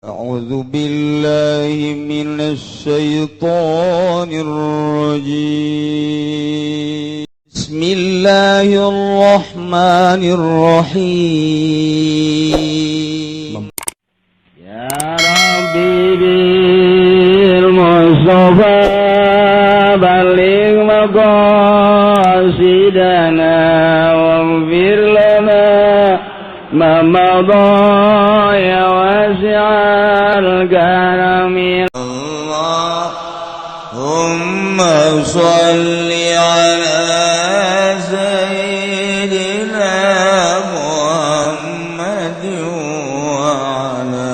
أعوذ بالله من الشيطان الرجيم بسم الله الرحمن الرحيم يا ربي بالمصطفى بلغ مقاصدنا واغفر لنا ما مضى يا واسع الكرم اللهم صل على سيدنا محمد وعلى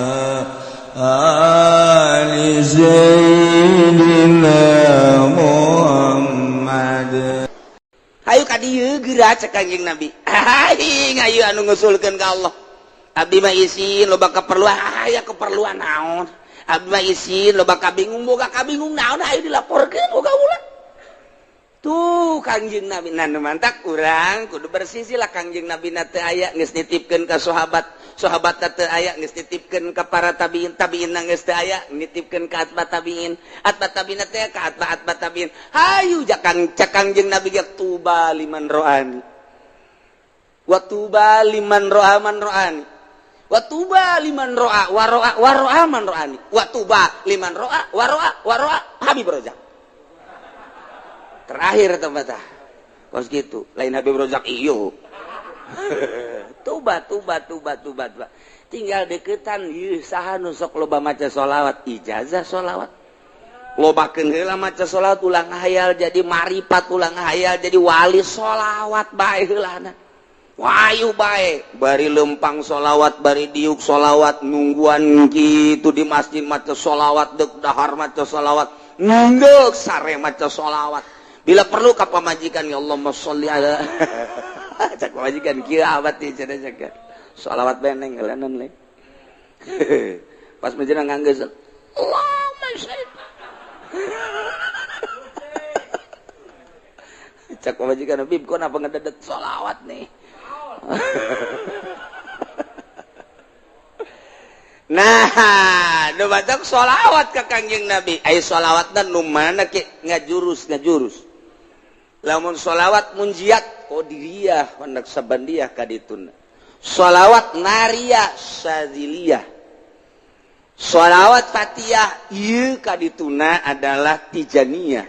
آل سيدنا محمد. Hayu ka dieu geura cek Kangjeng Nabi. Aing ayu anu ngusulkeun ka Allah. Abdi mah isin loba keperluan, aya keperluan naon? Abdi mah isin loba kabingung, boga kabingung naon ayo dilaporkeun boga ulah. Tuh Kangjeng Nabi nanu mantak urang kudu bersisi lah Kangjeng Nabi na teu aya geus nitipkeun ka sahabat. Sahabat teu aya geus nitipkeun ka para tabiin, tabiin geus teu aya nitipkeun ka atba tabiin. Atba tabiin teh ka atba tabiin. Hayu jakang Kangjeng Nabi ge tuba liman ro'ani. Wa tuba liman ro'a man ro'ani. Wa tuba liman ro'a wa ro'a man ro'ani. Wa tuba liman ro'a wa ro'a Habib Rozak. Terakhir tempat kos gitu lain Habib Rozak iyo. tuba tinggal deketan ieu saha nu sok loba maca sholawat ijazah sholawat lobakeun heula maca sholawat ulang hayal jadi marifat ulang hayal jadi wali sholawat bae heulana wayu bae bari lempang sholawat bari diuk sholawat nungguan kitu di masjid maca sholawat deuk dahar maca sholawat ngeuk sare maca sholawat bila perlu ka pamajikan ya Allahumma sholli ala cak pamajikan kieu abad teh cenah cak sholawat beneng ngeuleunun le pas menjeunah nganggeus Allahumma sholli cak pamajikan Habib kok napa ngededet sholawat nih. Nah, nu batok sholawat ka Kangjeng Nabi aya sholawatna nu mana ke ngajurus lamun sholawat munjiat qadiriyah hendak sabandiyah ka dituna sholawat nariyah syadziliyah sholawat fatihah ieu ka dituna adalah tijaniyah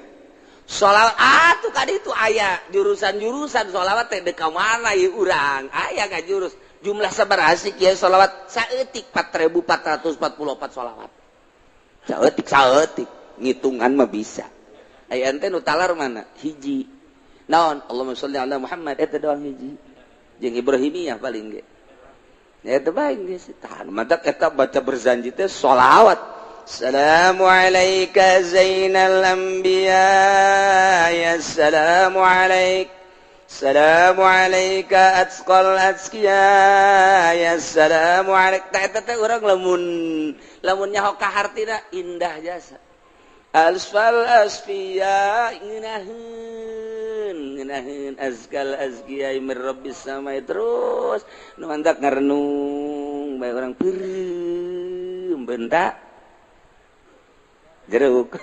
sholawat atuh ka ditu aya jurusan-jurusan sholawat teh deka mana ieu urang aya ngajurus jumlah sabaraha sih kieu sholawat saeutik 4444 sholawat saeutik ngitungan mah bisa aya ente nu talar mana hiji naon Allahumma sholli ala Muhammad eta doang hiji jeung Ibrahimiyah paling ge eta bae geus tahan madak eta baca berzanji teh sholawat assalamu alayka zainal anbiya ya assalamu alayka atqal azkiya ya assalamu alayka eta teh urang lamun nyaho ka hartina indah jasa alfal asfiya ngeunaheun azkal azkiya mir rabbis samai terus nu mantak ngarenung bae urang peureum bentak jeruk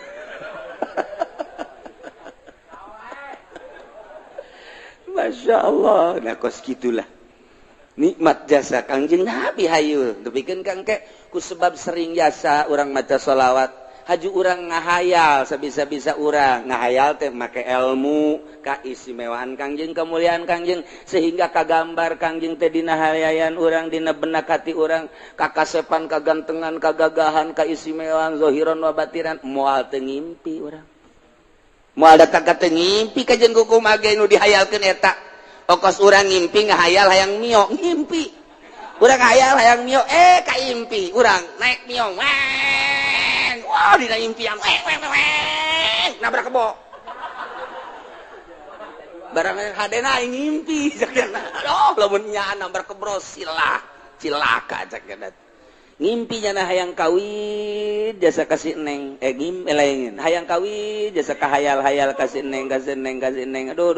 Masya Allah nah kos gitulah nikmat jasa Kangjeng Nabi hayu depikeun Kang ke ku sebab sering jasa urang maca sholawat haju urang ngahayal sabisa-bisa urang ngahayal teh make ilmu kaistimewaan Kangjeng kemuliaan Kangjeng sehingga kagambar Kangjeng teh dina hayayan urang dina benak hati urang kakasepan kagantengan kagagahan kaistimewaan zahiran wa batiran moal teu ngimpi urang moal da kagak teu ngimpi ka jeung kuku mage nu dihayalkeun eta okos urang ngimpi ngahayal hayang mio ngimpi urang ngahayal hayang mio kaimpi urang naik mio wah dina impian nabrak kebo barang hadena ngimpi sakena aduh lamun nya nabrak kebros cilaka sakena ngimpi nya hayang kawin jasa kasih neng lain hayang kawin jasa kahayal-hayal kasih neng aduh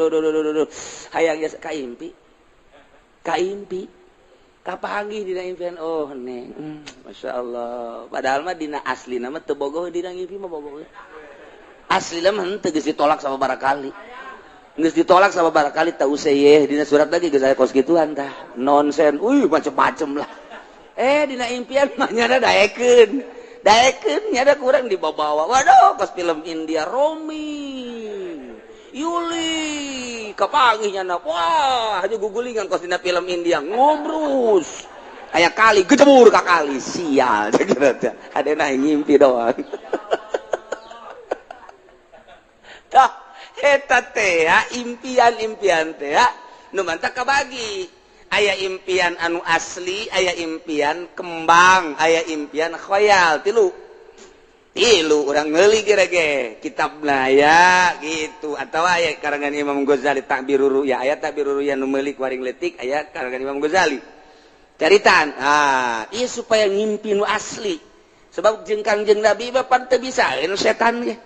hayang jasa kaimpi kapanggih dina impian oh neng masya Allah padahal mah dina asli nama teu bogoh dina ngimpi mah bogoh asli mah henteu geus ditolak sama barakali geus ditolak sama barakali teu seueuh dina surat lagi geus aya kos gituan tah nonsen macem-macem lah dina impian mah nyana daekeun nyana kurang dibawa waduh kos film India Romi Yuli kapanggih nyana wah aja gugulingan kos dina film India ngobrus aya kali gejebur ka kali sial adena ngimpi doang tah eta teh impian teh nu mantap kabagi aya impian anu asli aya impian kembang aya impian khoyal tilu urang ngeuli gerege kitabna ya gitu atau aya karangan Imam Ghazali Ta'birur Ru'ya aya Ta'birur Ru'ya nu meuli waring letik aya karangan Imam Ghazali caritan ieu supaya ngimpi nu asli sebab jeung Kangjeng Nabi bapan teu bisaeun setan ge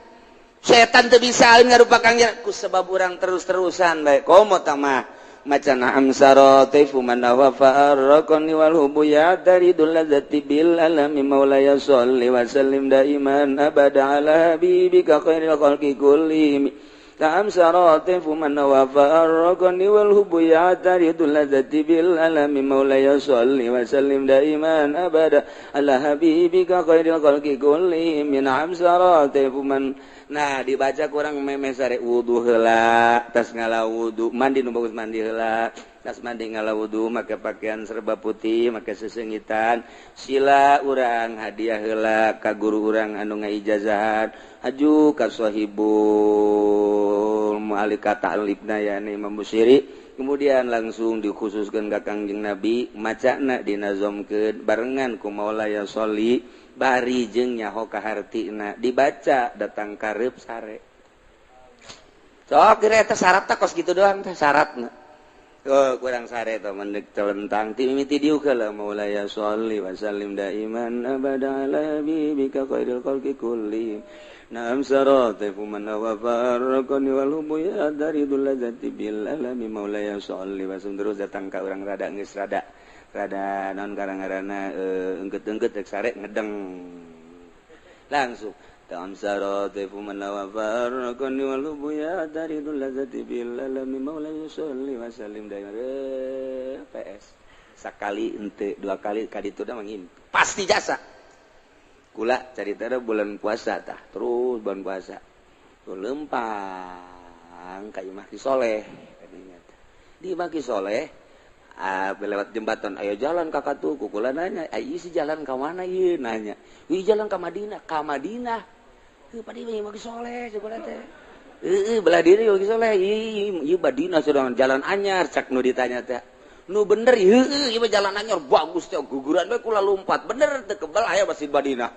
setan teu bisaeun ngarupakeun ku sebab urang terus-terusan bae komo tah mah macana amsarati fuman wa farqani wal hubuyat daridul ladzati bil alami maulaya sholli wa sallim daiman abada ala habibika khairil khalqi kullihim amsarati fuman wa farqani wal hubuyat daridul ladzati bil alami maulaya sholli wa sallim daiman abada ala habibika khairil khalqi kullihim min amsarati fuman. Nah dibaca kurang meme sare wudu heula tas ngala wudu mandi nu bagus mandi heula tas mandi ngala wudu make pakaian serba putih make sesengitan sila urang hadiah heula ka guru urang anu ngaijazahan aju ka sahibul mu'alika ta'libna yani Imam Busyiri kemudian langsung dikhususkeun ka Kangjeng Nabi macana dinazomkeun barengan ku maulaya sholli bari jeung nyaho kahartina dibaca datang kareup sare sok kira eta syarat teh kos kitu doang teh syaratna kurang sare teh mendek telentang ti mimiti dieu heula maulaya sholli wa sallim daiman abada ala habibika khairil khalqi kullihim Naam sarate fuman wa farqani wal hubuyat daridul ladzati bil alami maulaya sholli wa sallim terus datang ka urang rada geus rada non karang-karana engket-engket rek sare ngedeng langsung tam sarate fuman wa farqani wal hubuyat daridul ladzati bil alami maulaya sholli wa sallim daiman PS sakali henteu dua kali kaditu da mangin pasti jasa kula caritana bulan puasa tah terus bulan puasa tuh lempang ka Imah Ki Soleh di Imah Ki Soleh lewat jembatan ayo jalan kakak tuh kukula nanya ayo si jalan ke mana ieu nanya wi jalan ke Madinah padi Imah Ki Soleh sebelah teh belah diri Imah Ki Soleh ieu Madinah sudah jalan anyar cak nu ditanya teh nu bener ieu jalan anyar bagus teh guguran we kula lompat bener teu kebal aya Masjid Madinah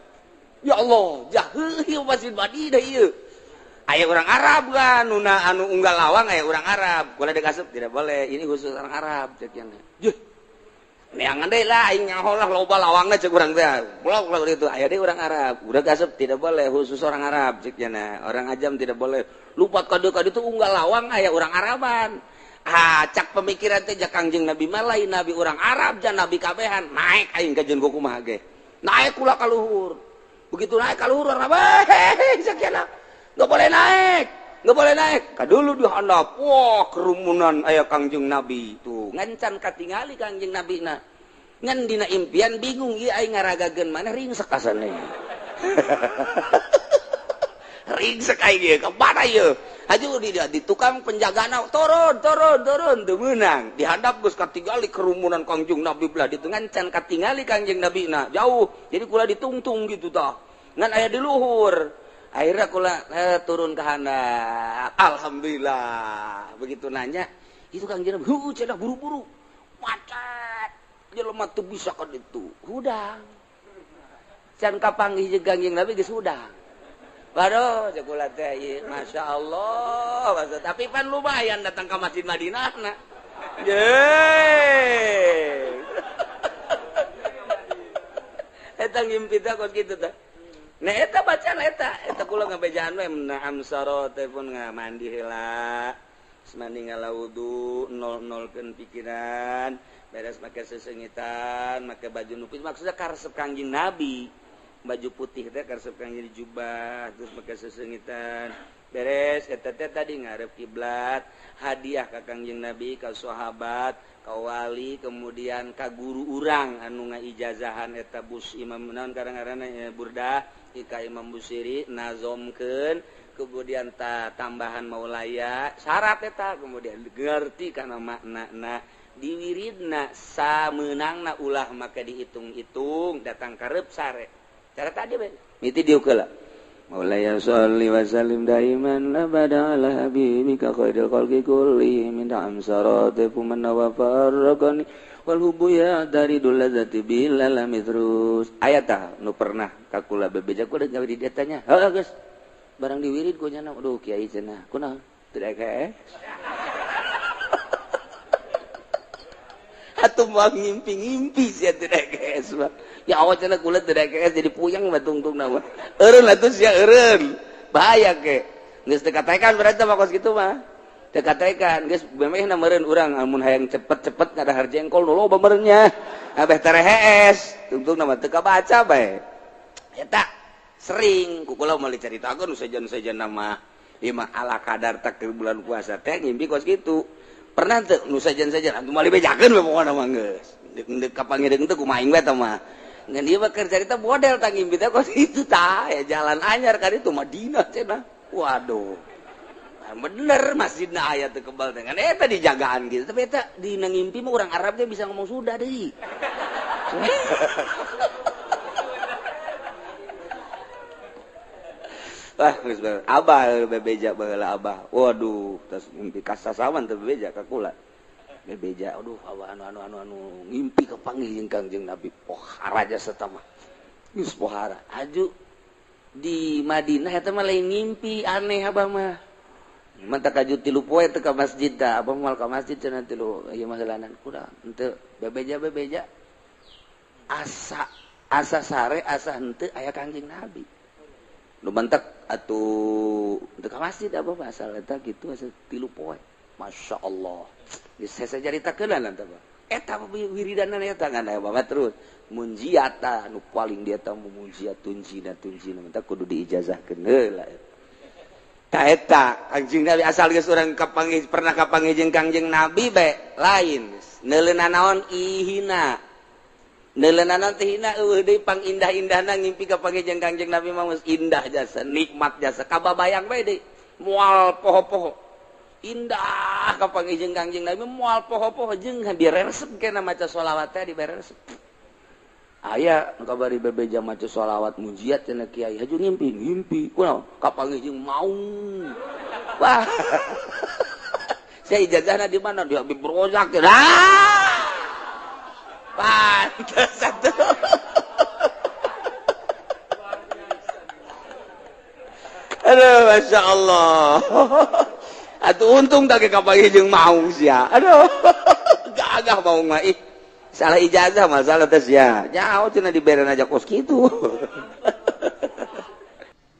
ya Allah jah ieu Masjid Madinah ieu aya orang Arab kan anu unggal lawang aya orang Arab kula dikasep tidak boleh ini khusus orang Arab cek yang juh neangan deui lah aing nyaho lah loba lawangna cek urang teh pulau itu aya deui orang Arab udah kasep tidak boleh khusus orang Arab cek yana orang ajam tidak boleh lupat kade itu unggal lawang aya orang Araban cak pemikiran teh jak Kangjeng Nabi malai nabi orang Arab jan nabi kabehan naik aing ka jeung kumaha ge naik kula ka luhur begitu naik ka luhur urang sakiana nggak boleh naik kadulu di handap wah kerumunan aya Kangjeng Nabi tuh ngancan katingali Kangjeng Nabi na ngan dina impian bingung ieu aing ngaragageun mana ringsek asana ringsek aing ka mana ieu aju di tukang penjagana turun teu meunang dihandap geus katingali kerumunan Kangjeng Nabi belah ditu ngancan katingali Kangjeng Nabi na jauh jadi kula ditungtung gitu tah ngan aya di luhur akhirnya kula turun ke handap alhamdulillah begitu nanya itu Kangjeng Nabi cenah buru-buru macet jelema teu bisa ka ditu hudang can kapanggih jeung Kangjeng Nabi geus hudang waduh jakula teh masya Allah tapi pan lumayan datang ke Masjid Madinah na yeay eta ngimpi teh kos kitu teh nah eta bacaan eta kula ngabejaan we naam sarate pun mandi heula mandi ngala wudu nol-nolkeun pikiran beres pakai sesengitan pakai baju nupis maksudnya karesep Kangjeng Nabi baju putih teh karesep Kangjeng jubah terus pakai sesengitan beres eta teh tadi ngarep kiblat hadiah ka Kangjeng Nabi ka sahabat ka wali kemudian ka guru urang anu ngaijazahan eta bus imam naon karang-karana Burdah ka Imam Busiri nazomkeun kemudian tambahan maulaya syarat eta kemudian ngerti kana maknana diwiridna sameunangna ulah maka dihitung-hitung datang karep sare cara tadi be miti diukeula maulaya sholli wa sallim daiman abada ala habibika khairil khalqi kulli min amsarati fuman wa farqani wal hubu ya dari dulazati bilalami terus ayat nu pernah kakula bebeja ku da di datanya heuh geus barang diwirid ku nya aduh kiai cenah kunaon teu daek atuh mau ngimpi-ngimpi sia teu daek ya Allah cenah kula teu daek jadi puyeng mah tungtungna mah eureun atuh sia eureun bahaya ke geus teu katekan berarti mah kos kitu mah teu katekan geus bemehna meureun urang amun hayang cepet-cepet ngadahar jengkol nu loba meureunnya abeh terehes tungtungna mah teu kabaca bae eta sering kukula mau diceritakeun nu sajen-sajen nama ieu mah ala kadar takdir bulan puasa teh ngimpi kos kitu pernah teu nu sajen-sajen atuh mah dibejakeun we pokona mah geus deuk kapangideung teh kumaing we tah mah ngan ieu mah keur carita model tah ngimpi teh kos kitu tah ya jalan anyar ka ditu Madinah cenah waduh bener masjidna aya teu kebal teh kan eta dijagaan gitu tapi eta dina ngimpi mah urang Arab teh bisa ngomong Sunda deui wah geus abah bebeja baheula abah waduh tos ngimpi kasasawan teu bebeja ka kula bebeja aduh abah anu ngimpi kapanggih jeung Kangjeng Nabi pohara jasa eta mah geus pohara aju di Madinah eta mah lain ngimpi aneh abah mah mantap kaju 3 poe teu ka masjid tah abah moal ka masjid cenah 3 ieu mah heulanan kurang henteu bebeja asa sare asa henteu aya Kangjeng Nabi nu mantak atuh teu ka masjid abah asal eta kitu asa 3 poe masyaallah geus saya caritakeun tah eta wiridanna eta ngan abah terus munjiata nu paling dia tah munjiat tunjina mantak kudu diijazahkeun heula eta Kangjeng Nabi asal geus urang kapanggih pernah kapanggih jeung Kangjeng Nabi bae lain neuleuna naon ihina neuleuna naon teh hina eueuh deui pangindah-indahna ngimpi kapanggih jeung Kangjeng Nabi mah indah jasa nikmat jasa kababayang bae deui moal poho-poho indah kapanggih jeung Kangjeng Nabi moal poho-poho jeung diresep keneh maca sholawat teh diberesep aya nu kabari bebeja maca sholawat mujiat cenah kiai haju ngimpi kunaon kapanggih jeung maung wah saya ijazahna di mana di Habib Rozak pantes satu aduh masya Allah atuh untung tak kapanggih jeung maung sia aduh gagah maung mah salah ijazah masalah tes ya nyaho cenah diberen aja kos kitu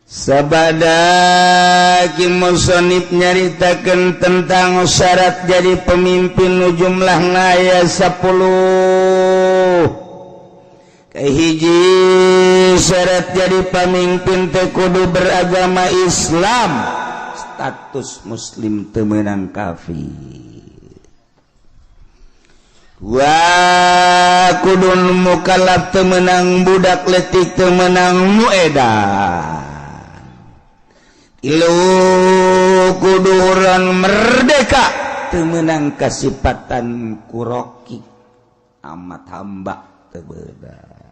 sabada ki musannif nyaritakeun tentang syarat jadi pemimpin nu jumlahna aya 10 kahiji syarat jadi pemimpin teh kudu beragama Islam status muslim teu meunang kafir wa kudun mukallaf teu meunang budak leutik teu meunang muedan ilu kudu urang merdeka teu meunang kasipatan kuroki amat hamba teu beunang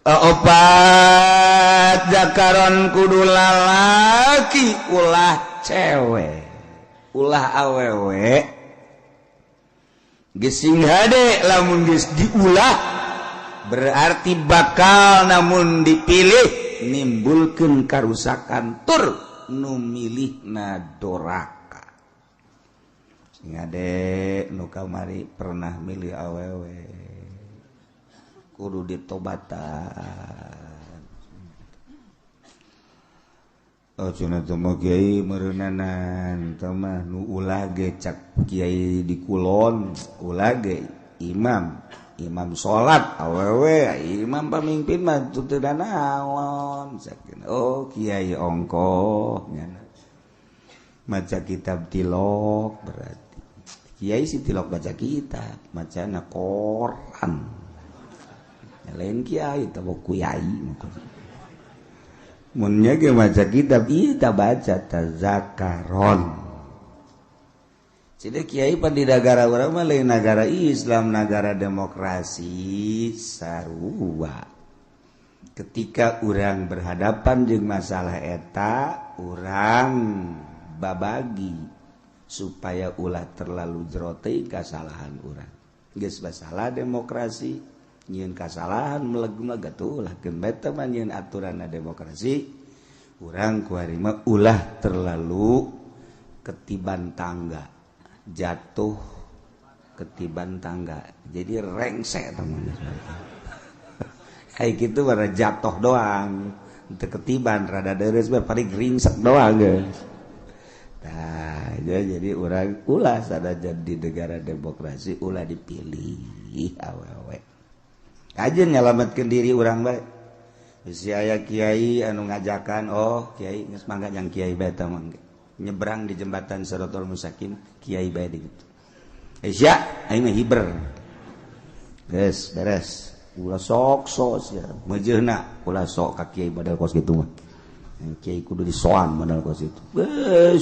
opat zakaron kudu lalaki ulah cewek ulah awewe gesing hade lamun geus diulah berarti bakal namun dipilih nimbulkeun karusakan tur nu milihna doraka sing hade nu kamari pernah milih awewe kudu ditobatan oh cenah teh mah kiai meureunanan teh mah nu ulah ge cak kiai di kulon ulah ge imam salat awewe imam pamimpin mah teu naon sakeun oh kiai ongkoh nya maca kitab tilok berarti kiai si tilok baca kitab macana Quran lain kiai teh kuyai munnya ge maca kitab kita baca tazakaron jadi kiai pan di negara urang mah lain negara Islam negara demokrasi sarua ketika urang berhadapan jeung masalah eta urang babagi supaya ulah terlalu jero teuing kasalahan urang geus masalah demokrasi nyeun kasalahan meleg-meleg atuh ulah keun beta mah nyeun aturanna demokrasi urang kuari mah ulah terlalu ketiban tangga jatuh ketiban tangga jadi rengse teman kayak gitu bara jatuh doang teu ketiban rada deres bae paling ringsek doang geus nah jadi urang ulah sadajan di negara demokrasi ulah dipilih awewe aja nyelamatkan diri orang baik si aya kiai anu ngajakan oh kiai geus mangga yang kiai bae teh mangga nyebrang di jembatan Siratal Mustaqim kiai bae ditu sia aing mah hiber geus beres ulah sok sia mejeuna ulah sok ka kiai badal kos kitu mah kiai kudu disoan badal kos itu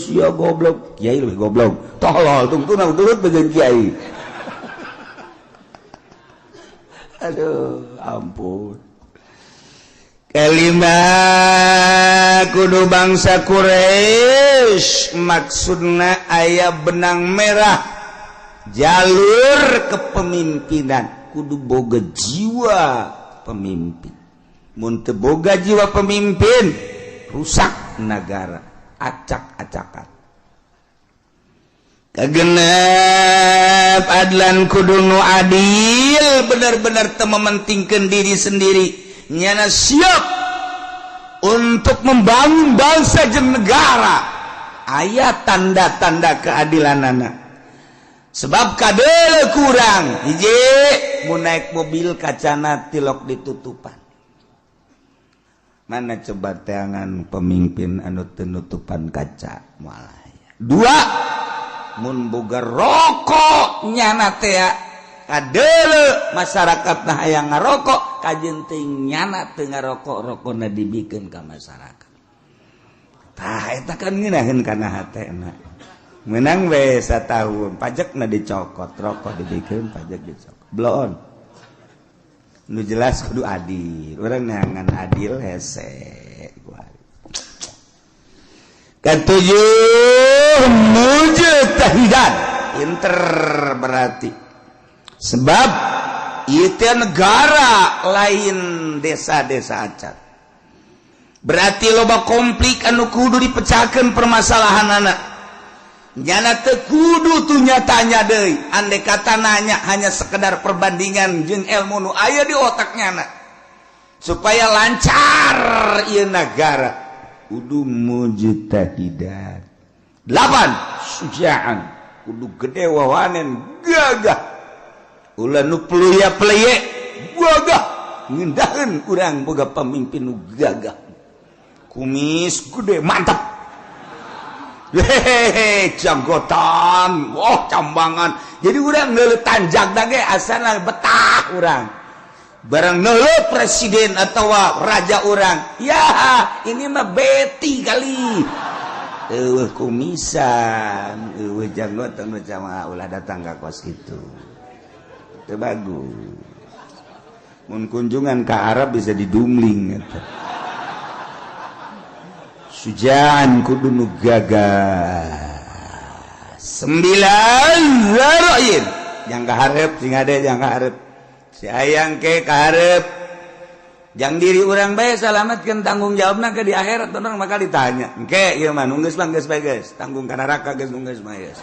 sia goblok kiai leuwih goblok tolol tungtuna turut begeun kiai. Aduh, ampun. Kelima kudu bangsa Quraisy maksudna aya benang merah jalur kepemimpinan kudu boga jiwa pemimpin. Mun teu boga jiwa pemimpin rusak negara, acak-acakan. Kagenep adlan kudu nu adil benar-benar teu mementingkeun diri sendiri nyana siap untuk membangun bangsa jeung negara aya tanda-tanda keadilanana sebab kadeuleu kurang hiji mun naik mobil kacana tilok ditutupan mana coba teangan pemimpin anu teu nutupan kaca moal dua mun boga rokok nyana teh kadeuleu masyarakat nah hayang ngarokok kajen teuing nyana teu ngarokok rokona dibikeun ka masyarakat tah eta kan ngeunaheun kana hatena meunang we satahun pajakna dicokot rokok dibikeun pajak dicokot bloon nu jelas kudu adil urang neangan adil hese ketujuh mujtahidan pinter berarti sebab itu negara lain desa-desa acat berarti loba konflik anu kudu dipecahkeun permasalahan anak nyana teu kudu tuh nyatanya deui andai kata nanya hanya sekedar perbandingan jeung ilmu nu aya di otaknya anak supaya lancar ieu negara kudu mujtahidan 8 sujaan kudu gede wawanen gagah ulah nu pelya-pelye gagah ngindaheun urang boga pamimpin nu gagah kumis gede mantap hehehe janggotan wah cambangan jadi urang neuleuh tanjagna ge asana betah urang barang neuleuh presiden atau raja orang ya ini mah beti kali eueuh kumisan eueuh janggotan macam ulah datang ka kos kitu teu bagus mun kunjungan ka Arab bisa didumling eta sujaan kudu nu gagah 9 zaroin yang kaharep sing ade yang kaharep si ayang ke kaharep jang diri urang bae salamatkeun tanggung jawabna ke di akhirat orang maka ditanya engke ieu mah nu geus lang geus bae geus tanggung ka neraka geus nu geus mah geus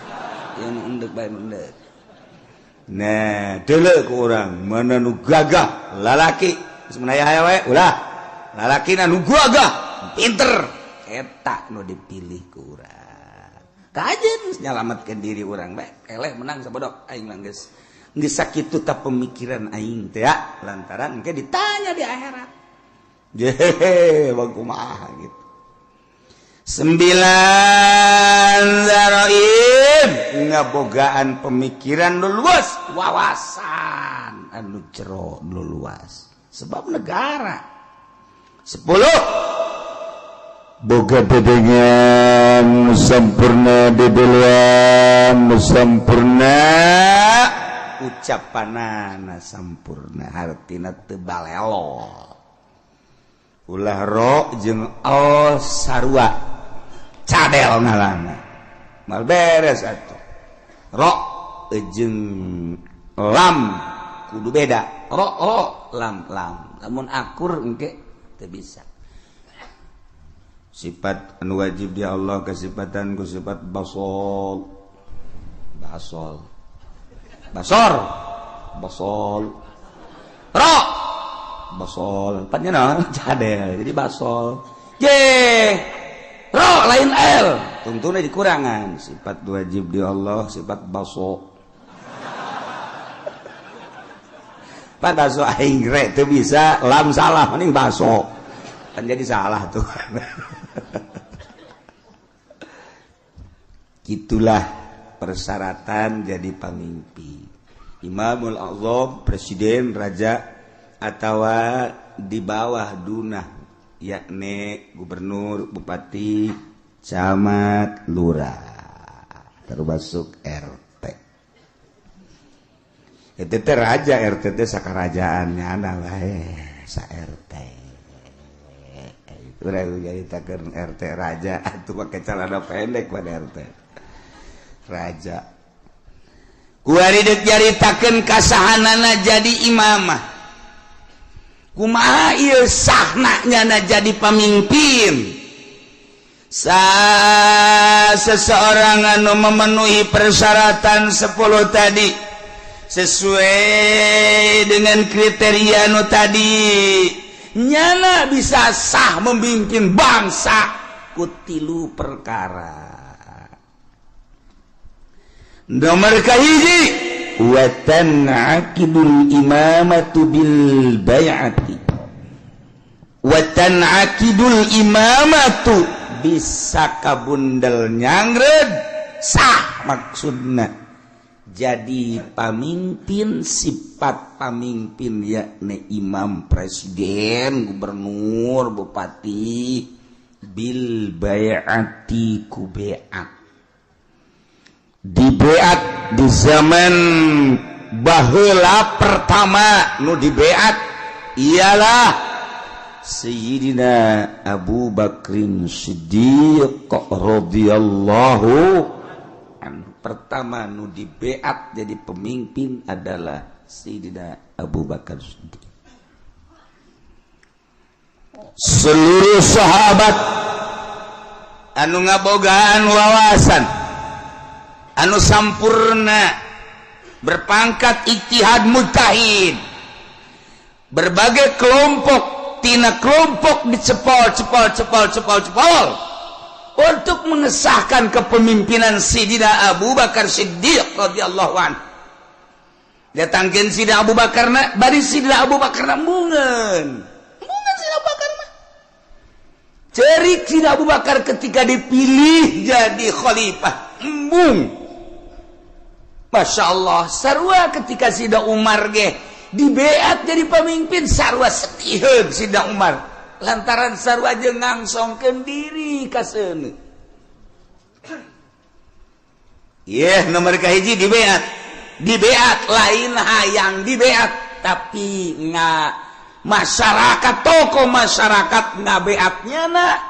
ieu nu endek bae nu endek nah deuleu ku urang mana nu gagah lalaki geus menaya hae wae ulah lalaki nu gagah pinter eta nu dipilih ku urang kajen nyalametkeun diri urang bae eleh menang sabodok aing mah geus sakitu ta pemikiran aing teh ya lantaran engke ditanya di akhirat kumaha gitu 9 zaraib ngabogaan pemikiran nu luas wawasan anu jero nu luas sebab negara 10 boga dedengan sampurna dedeluan sampurna ucapanana sampurna hartina teu balelo ulah ro jeung al sarua cadel ngalana mal beres atuh ro jeung lam kudu beda ro lam lamun akur engke teu bisa sifat anu wajib di Allah kasifatan ku sifat basol ro basol empatnya naon cadel jadi basol ro lain l tuntuna dikurangan sifat wajib di Allah sifat baso pan baso aing re teu bisa lam salah mending baso kan jadi salah tuh gitulah persyaratan jadi pemimpin imamul azam presiden raja atawa di bawah dunah yakni gubernur bupati camat lurah termasuk RT itu teh raja RT teh sakarajaannya ana wae sa RT itu nyaritakeun RT raja atuh make celana pendek pada RT raja kuari deuk nyaritakeun kasahanana jadi imamah kumaha ieu sahna nyana jadi pemimpin seseorang anu memenuhi persyaratan 10 tadi sesuai dengan kriteria anu tadi nyana bisa sah memimpin bangsa ku 3 perkara nomor kahiji wa tan'aqidul imamatu bil bai'ati wa tan'aqidul imamatu bisa kabundel nyangred sah maksudna jadi pamimpin sifat pamimpin yakni imam presiden gubernur bupati bil bai'ati ku bai'at di beat di zaman baheula pertama nu di beat ialah Sayyidina Abu Bakrin Siddiq radhiyallahu anhu. Pertama nu di beat jadi pemimpin adalah Sayyidina Abu Bakar Siddiq. Seluruh sahabat anu ngabogaan wawasan anu sampurna berpangkat ijtihad mujtahid berbagai kelompok tina kelompok dicepol untuk mengesahkan kepemimpinan Sayyidina Abu Bakar Siddiq radhiyallahu anhu. Datangkeun Sayyidina Abu Bakar bari Sayyidina Abu Bakar mungeun Sayyidina Abu Bakar mah cerik Sayyidina Abu Bakar ketika dipilih jadi khalifah embung. Masya Allah, sarua ketika Sida Umar ge dibeat jadi pemimpin, sarua sedihun Sida Umar lantaran sarua jeung ngangsongkeun diri ka seuneu. Nomor kahiji dibeat lain hayang dibeat tapi masyarakat tokoh masyarakat ngabeatnya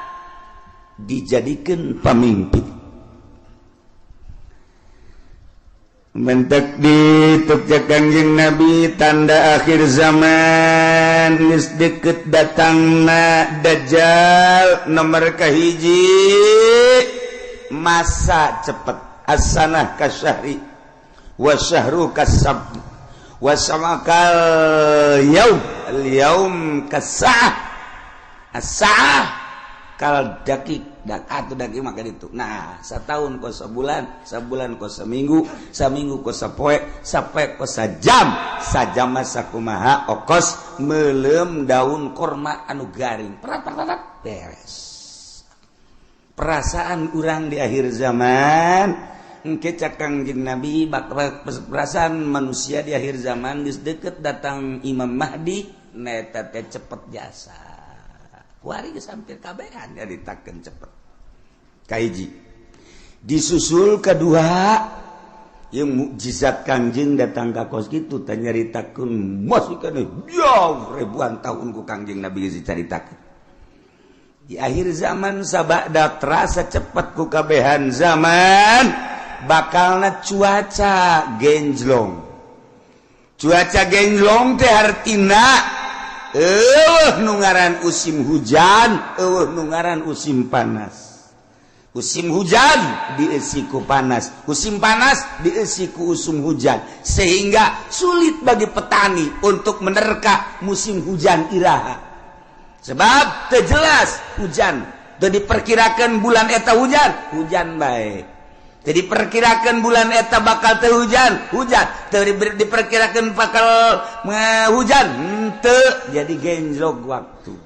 dijadikan pemimpin. Mentek dituk Kangjeng Nabi tanda akhir zaman geus deukeut datangna Dajjal. Nomor kahiji masa cepet as-sanah kasyahri wa syahru kasab wa samakal yaum al-yaum kasa'ah as-sa'ah kal dakik dak atuh daki maka itu. Nah, satahun ko sabulan ko saminggu ko sapoe ko sajam sakumaha okos meuleum daun korma anu garing. Perat beres. Perasaan urang di akhir zaman engke cak Kangjeng Nabi perasaan manusia di akhir zaman geus deukeut datang Imam Mahdi neta teh cepet jasa. Kuari geus hampir kabehan nyaritakeun cepet. Kahiji. Disusul kedua yang mukjizat Kangjeng datang ka kos kitu teh nyaritakeun masih kana jauh ribuan tahun ku Kangjeng Nabi geus dicaritakeun. Di akhir zaman sabada terasa cepet ku kabehan zaman bakalna cuaca genjlong. Cuaca genjlong teh artina nu ngaran usim hujan, nu ngaran usim panas. Usim hujan dieusi ku panas, usim panas dieusi ku usum hujan, sehingga sulit bagi petani untuk menerka musim hujan iraha. Sebab teu jelas hujan, teu diperkirakeun bulan eta hujan bae. Teu diperkirakeun bulan eta bakal teu hujan, teu diperkirakeun bakal hujan, henteu jadi genjlog waktu.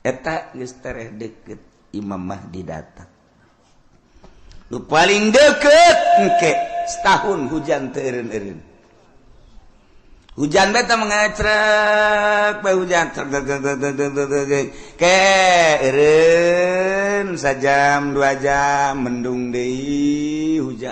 Eta geus tereh deukeut Imam Mahdi datang. Nu paling deukeut engke setahun hujan teu eureun-eureun. Hujan beta mengacrek bae hujan ke eureun sajam 2 jam mendung deui hujan.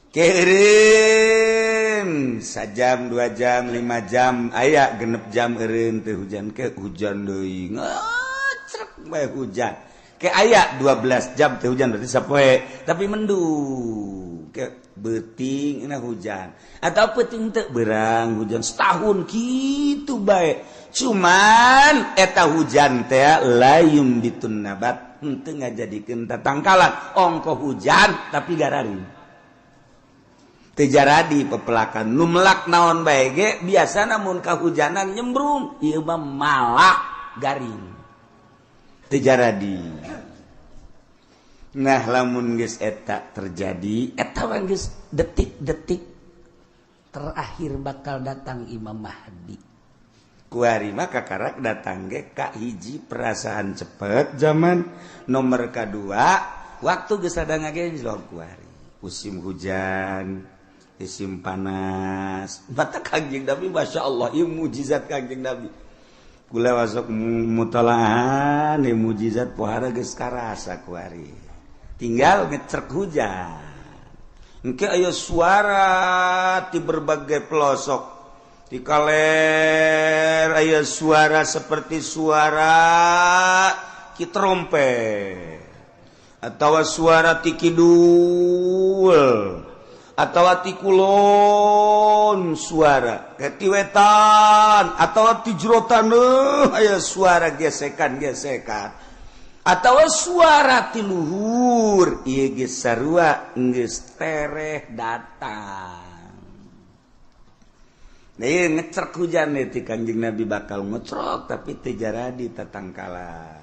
Ke eureun sajam 2 jam 5 jam aya genep jam eureun teh hujan ke hujan deui ngacrek bae hujan. Ke aya 12 jam teh hujan berarti sapoe tapi mendung. Ke beuting na hujan atau peuting teu beurang hujan setahun kitu bae. Cuman eta hujan teh layum bitun nabat henteu ngajadikeun tatangkalan ongko hujan tapi gararing. Teu jaradi pepelakan nu melak naon bae ge biasana mun kahujanan nyembrung ieu mah malak garing. Teu jaradi. Nah lamun geus eta terjadi eta geus detik-detik terakhir bakal datang Imam Mahdi. Kuari mah kakarak datang ge ka hiji perasaan cepet zaman, nomor kadua waktu geus ada ngagenjlog kuari. Musim hujan, musim panas. Mata Kangjeng Nabi masyaallah ieu mukjizat Kangjeng Nabi. Kula wasok mutalaahan ieu mukjizat pohara geus karasa kuari. Tinggal ngecek hujan. Engke aya suara di berbagai pelosok. Di kaler aya suara seperti suara ki trompet. Atawa suara ti kidul. Atawa ti kulon suara. Ke ti wetan. Atawa ti jerotan aya suara gesekan-gesekan. Atawa suara ti luhur ieu geus sarua geus tereh datang. Nah ieu ngecrek hujan ti Kangjeng Nabi bakal ngecrok tapi teu jaradi tatangkala.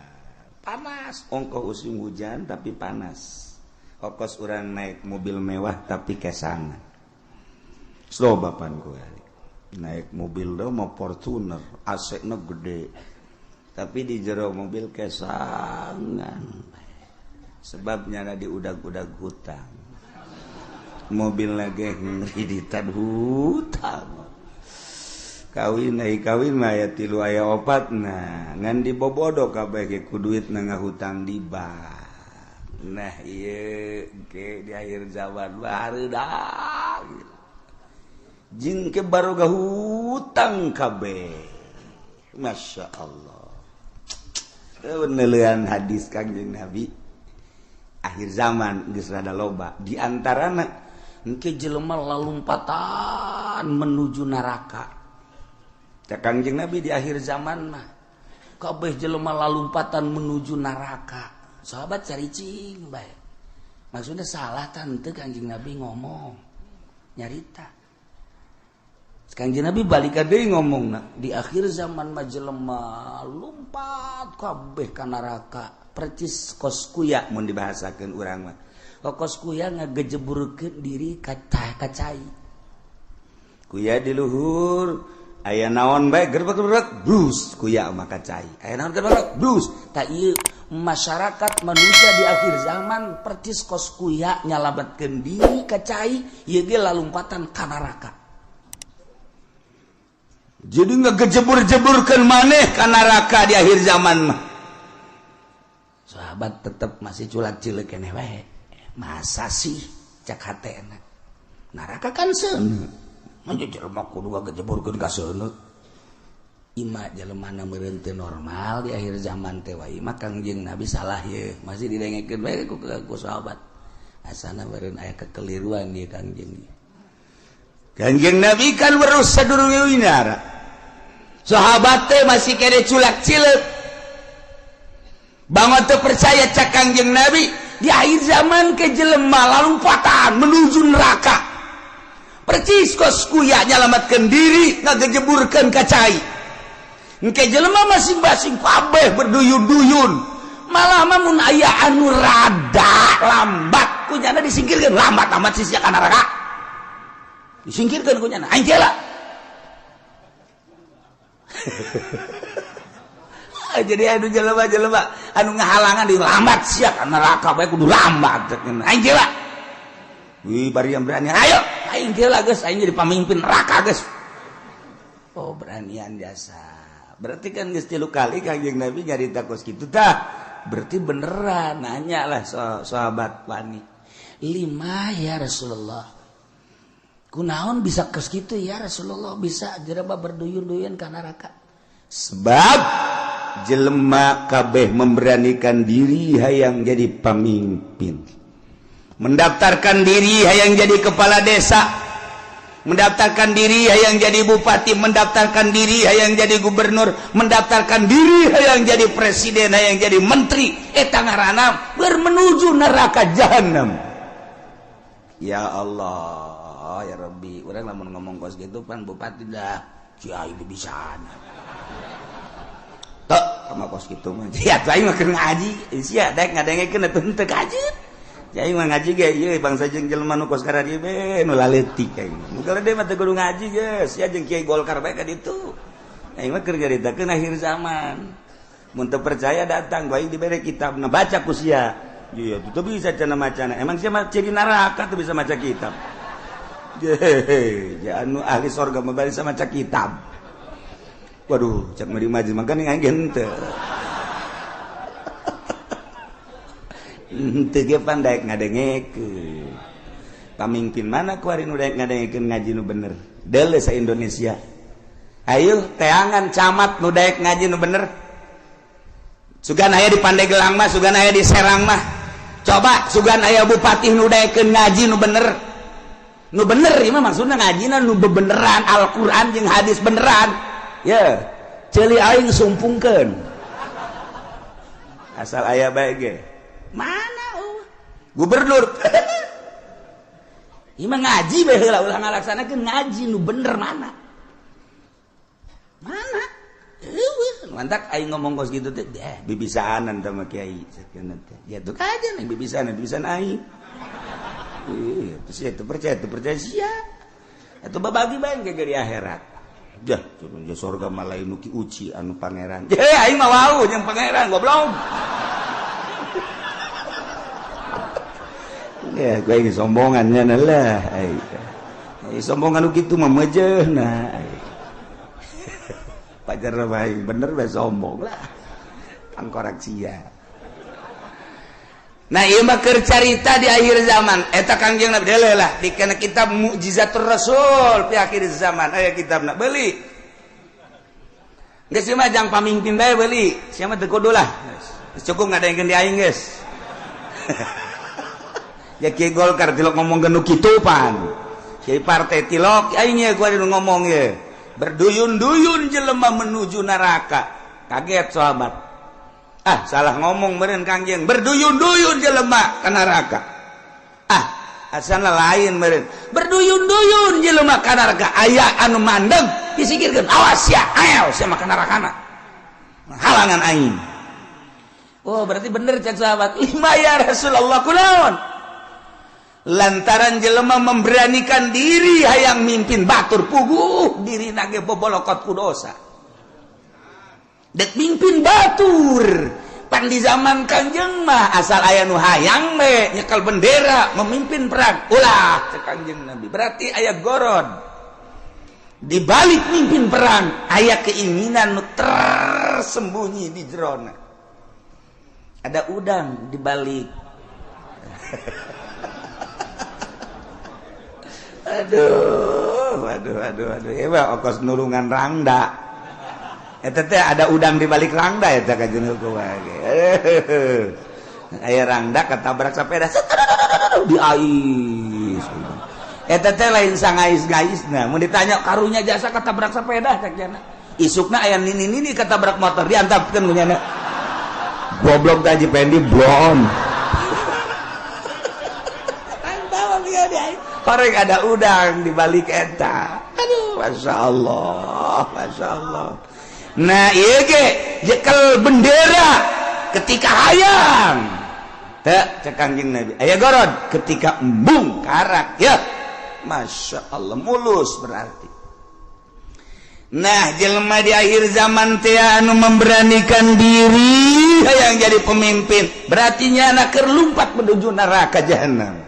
Panas ongko usim hujan tapi panas. Okos urang naik mobil mewah tapi kesangan. Slobapan ku naik mobil do mau Fortuner, AC-na gede. Tapi di jero mobil kesangan. Sebabnya di udag-udag hutang. Mobil lagi ngeriditan hutang. Kawin mah aya 3 aya 4 nah ngan dibobodo kabeh ge ku duitna ngahutang di bank. Nah ieu ge di akhir zaman bareudak. Jing ke baru hutang kabeh. Masya Allah. Peneleuan hadis Kangjeng Nabi akhir zaman geus rada loba di antarana engke jelema lalumpatan menuju neraka. Cak Kangjeng Nabi di akhir zaman mah kabeh jelema lalumpatan menuju neraka. Sahabat caricing bae. Maksudnya salah tante Kangjeng Nabi ngomong nyarita. Kanjeng Nabi balik deui ngomongna di akhir zaman mah jelema lumpat kabeh ka neraka percis kos kuya mun dibahasakeun urang mah kos kuya ngagejeburkeun diri ka cai kuya di luhur aya naon bae gerbek-gerbek blus kuya mah ka cai aya naon gerbek blus ta ieu masyarakat manusia di akhir zaman percis kos kuya nyalametkeun diri ka cai ieu ge lalumpatan ka neraka. Jadi ngegejebur-jeburkeun maneh ka neraka di akhir zaman mah. Sahabat tetep masih culat-cileuk keneh wae. Masa sih cak hatena. Neraka kan seuneu. Mun jelema kudu ngagejeburkeun ka seuneu. Ima jelemana meureun teu normal di akhir zaman teh wae mah Kangjeng Nabi salah ye. Masih didengekeun bae ku sahabat. Asana meureun aya kekeliruan ieu Kangjeng. Kangjeng Nabi kan weruh sadurunge winara. Sahabat teh masih kere culak-cileuk. Bangun teu percaya cak Kangjeng Nabi di akhir zaman ke jelema lalumpatan menuju neraka. Percis kos kuya nyalametkeun diri ngagejeburkeun ka cai. Engke jelema masing-masing kabeh berduyun-duyun. Malah mah mun aya anu rada lambat kunyana disingkirkeun lambat amat sia ka neraka. Disingkirkeun kunyana aing geula. Jadi anu jelema-jelema anu ngahalangan di lambat sia ka neraka bae kudu lambat aing geula. Wih bari yang berani ayo aing geula geus aing jadi pamimpin neraka geus. Oh beranian biasa. Berarti kan geus 3 kali Kangjeng Nabi nyarita kos kitu tah. Berarti beneran nanya lah sahabat wani. 5 ya Rasulullah. Kunaon bisa kos kitu ya Rasulullah bisa jereba berduyun-duyun ka neraka. Sebab jelema kabeh memberanikan diri hayang jadi pemimpin. Mendaftarkan diri hayang jadi kepala desa. Mendaftarkan diri hayang jadi bupati, mendaftarkan diri hayang jadi gubernur, mendaftarkan diri hayang jadi presiden, hayang jadi menteri. Eta ngaranna bermenuju neraka jahanam. Ya Allah, ya Rabbi, urang lamun ngomong kos gitu pan bupati dah kiai dibisaan. Tok sama kos kitu mah. Ya tuh aing mah keur ngaji, sia daek ngadengekeun atuh teu kaji. Kiai mah ngaji ge ieu bangsa jeung jelema nu kos ka dieu be nu laleutik aing. Muga dia mah teu kudu ngaji geus, sia jeung Kiai Golkar bae ka ditu. Aing mah keur nyaritakeun akhir zaman. Mun teu percaya datang ku aing dibere kitabna baca ku sia. Iya, itu bisa cenah macana. Emang sia mah ciri neraka tuh bisa maca kitab. Ya anu ahli surga mah bari maca kitab. Waduh, cak meri maju makan yang aing teu. Teu ge pandai ngadengekeun. Pamimpin mana ku ari nu daek ngadengekeun ngaji nu bener? Deuleu sa Indonesia. Ayo teangan camat nu daek ngaji nu bener. Sugan aya di Pandeglang mah, sugan aya di Serang mah. Coba sugan aya bupati nu daekeun ngaji nu bener. Nu bener ieu mah maksudna ngajina nu bebeneran Al-Qur'an jeung hadis beneran. Ya, ceuli aing sumpungkeun. Asal aya bae ge. Mana gubernur? Ieu mah ngaji bae heula ulah ngalaksanakeun ngaji nu bener mana? Mana? Mantak aing ngomong kos gitu teh bibisaanan sama kiai sakeun teh. Ya tuh aja nih bibisaanan aing. Itu percaya sia. Atuh babagi bae ge di akhirat. Dah, turun je surga mah lain nu ki uci anu pangeran. Aing mah wau jeung pangeran goblok. Ya, gue ini sombongannya lah. Sombongan nu kitu mah meujeuhna. Pajar bae bener bae sombong lah. Angkorak sia. Nah, ieu mah keur carita di akhir zaman. Eta Kangjeng Nabi deuleu lah dikena kitab Mukjizatur Rasul di akhir zaman. Aya kitabna beuli. Geus mah jang pamimpin bae beuli. Sia mah teu kudu lah. Cukup ngadengeun di aing geus. Ya Kiai Golkar tilok ngomongkeun nu kitu pan. Kiai partai tilok aing ye ku anu ngomong ye. Berduyun-duyun jelema menuju neraka. Kaget sahabat. Salah ngomong meureun Kangjeng. Berduyun-duyun jelema ka neraka. asana lain meureun berduyun-duyun jelema ka neraka aya anu mandeg disikirkeun awas ya ayo sia mah ka nerakana halangan aing. Oh berarti bener cek sahabat 5 ya Rasulullah kunaon lantaran jelema memberanikan diri hayang mimpin batur puguh diri nage bobolokot ku dosa dek mimpin batur pan di zaman Kanjeng mah asal aya nu hayang we nyekel bendera memimpin perang ulah cek Kanjeng Nabi berarti aya goron di balik mimpin perang aya keinginan nu tersembunyi di jerona ada udang di balik aduh ya ongkos nulungan rangda eta teh ada udang di balik rangda eta ka jeung hukum aya rangda katabrak sapeda di ais eta teh lain sangais-gaisna mun ditanya karunya jasa katabrak sapeda cek jana isukna aya nini katabrak motor diantapkeun ku nya goblok teh Haji Pendi blon korek ada udang di balik eta. Aduh, Masya Allah. Nah, iya ge, jekel bendera ketika hayang. Teh, cek Kanjeng Nabi. Aya gorod ketika embung karak, ya. Masya Allah, mulus berarti. Nah, jelema di akhir zaman teh anu memberanikan diri hayang jadi pemimpin, berarti nyana keur lumpat menuju neraka jahanam.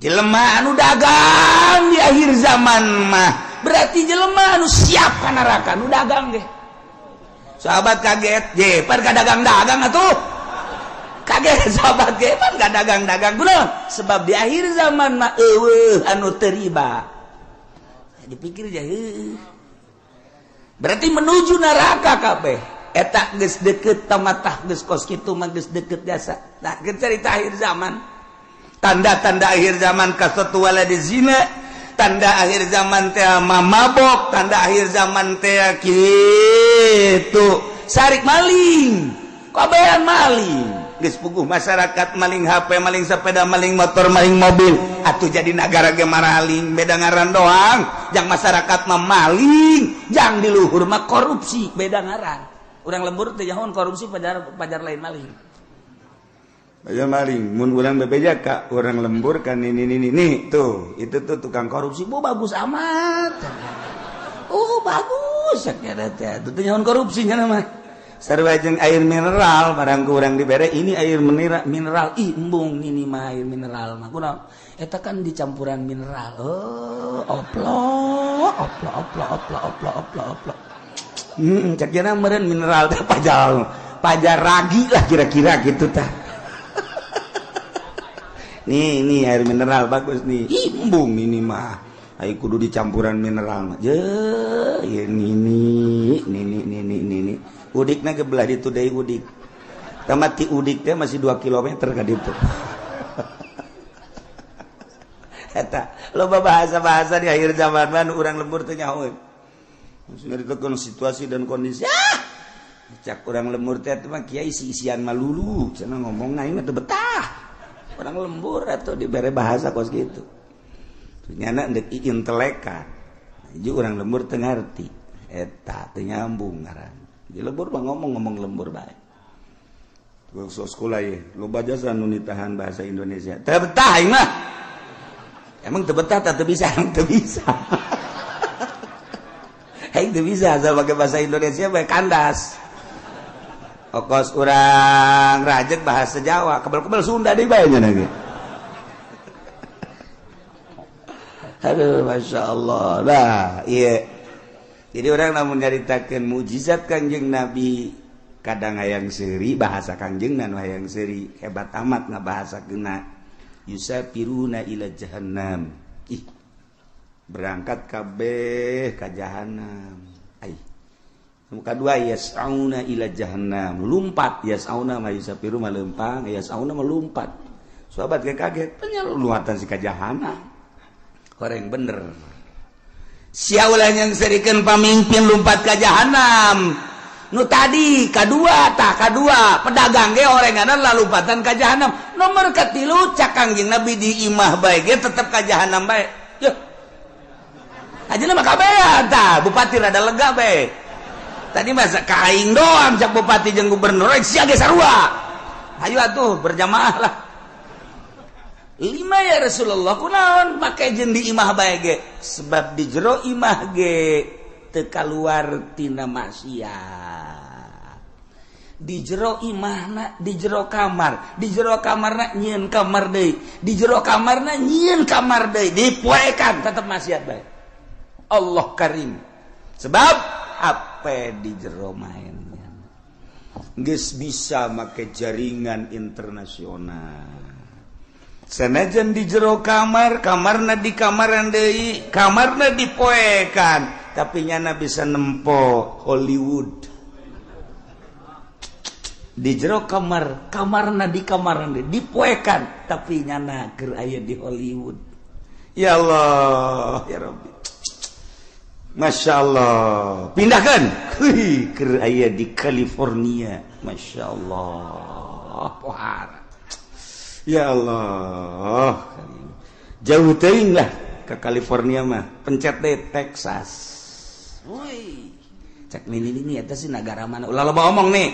Jelema anu dagang di akhir zaman mah berarti jelema anu siap ka neraka anu dagang ge. Sahabat kaget, je pan ka dagang-dagang atuh. Kaget sahabat ge pan ka dagang-dagang kunaon? Sebab di akhir zaman mah eueuh anu teu riba. Dipikir je berarti menuju neraka kabeh. Eta geus deukeut tamatah geus kos kitu mah geus deukeut jasa. Nah, geus cerita akhir zaman. Tanda-tanda akhir zaman kasatu waladi zina, tanda akhir zaman teh mamabok, tanda akhir zaman teh kitu sarik maling, kabehan maling, geus puguh masyarakat maling HP, maling sepeda, maling motor, maling mobil, atuh jadi negara ge maraling, beda ngaran doang, jang masyarakat mah maling, jang di luhur mah korupsi, beda ngaran. Urang lembur teh nyahoan korupsi pajar lain maling. Aja maling, mun urang bebeja ka urang lembur kan ini tuh, itu tuh tukang korupsi, bu bagus amat. Oh bagus, saknya teh, tuh nyaon korupsinya nama. Sarua jeung air mineral, barang urang dibere ini air mineral, ih embung ini mah air mineral mah. Kunaon? Eta kan dicampuran mineral. Oh, oplo. Cak jana meureun mineral teh pajar ragi lah kira-kira gitu tah. Nih air mineral bagus nih. Imbung ini mah. Ayo kudu dicampuran mineral mah. Je, ini. Udikna ge belah ditu deui udik. Tamati udik teh masih 2 kilometer ka ditu. Eta loba bahasa-bahasa di akhir zaman mah urang lembur teh nyahoeun. Maksudna ditekeun situasi dan kondisi. Cak urang lembur teh mah kiai isi-isian malulu, cenah ngomong aing mah teu betah. Orang lembur atau diberi bahasa kos gitu ternyata ndek intelekan jadi orang lembur teu ngarti eta teu nyambung ngaran di lembur mah ngomong lembur bae so sekolah ye loba jasa nu nitahan bahasa Indonesia teu betah aing mah emang teu betah teu bisa aing teu bisa asal pakai bahasa Indonesia bae kandas. Okos urang rajek bahasa Jawa, kebel-kebel Sunda deui bae nya lagi. Aduh, Masya Allah. Nah, iya. Jadi orang namun nyaritakeun mujizat Kanjeng Nabi, kadang hayang seuri bahasa Kanjeng nan hayang seuri, hebat amat ngabahasakeunna. Yusafiruna ila jahannam. Ih. Berangkat kabeh ka jahanam. Kedua yas'auna ila jahannam, lumpat yas'auna mah yusafiru mah leumpang, yas'auna mah lumpat. Sahabat kaget, penyaluatan si ka jahanam. Koreng bener. Sia ulah yang serikeun pamimpin lumpat ka jahanam. nu tadi kedua pedagang ge orenganan lalupatan ka jahanam. Nomor katilu cak Kangjeng Nabi di imah bae ge tetep ka jahanam bae. Yeuh. Ajeuna mah kabehan tah, bupati rada lega bae. Tadi masa ka aing doang cak bupati jeung gubernur sia ge sarua. Hayu atuh berjamaah lah. 5 ya Rasulullah kunaon make jeung di imah bae ge? Sebab di jero imah ge teu kaluar tina maksiat. Di jero imahna, di jero kamar, di jero kamarna nyieun kamar deui, di jero kamarna nyieun kamar deui, dipoekan tetep maksiat bae. Allah Karim. Sebab apa di jero mainnya geus bisa make jaringan internasional. Sanajan di jero kamar, kamarna di kamaran deui, kamarna dipoekan, tapi nyana bisa nempo Hollywood. Di jero kamar, kamarna di kamaran deui, dipoekan, tapi nyana keur aya di Hollywood. Ya Allah, ya Rabbi. Masya Allah. Pindahkan. Keur aya di California. Masya Allah. Pohara. Ya Allah. Jauh teuing lah ke California mah. Pencet deh Texas. Woi. Cek nini eta sih negara mana? Ulah loba omong nih.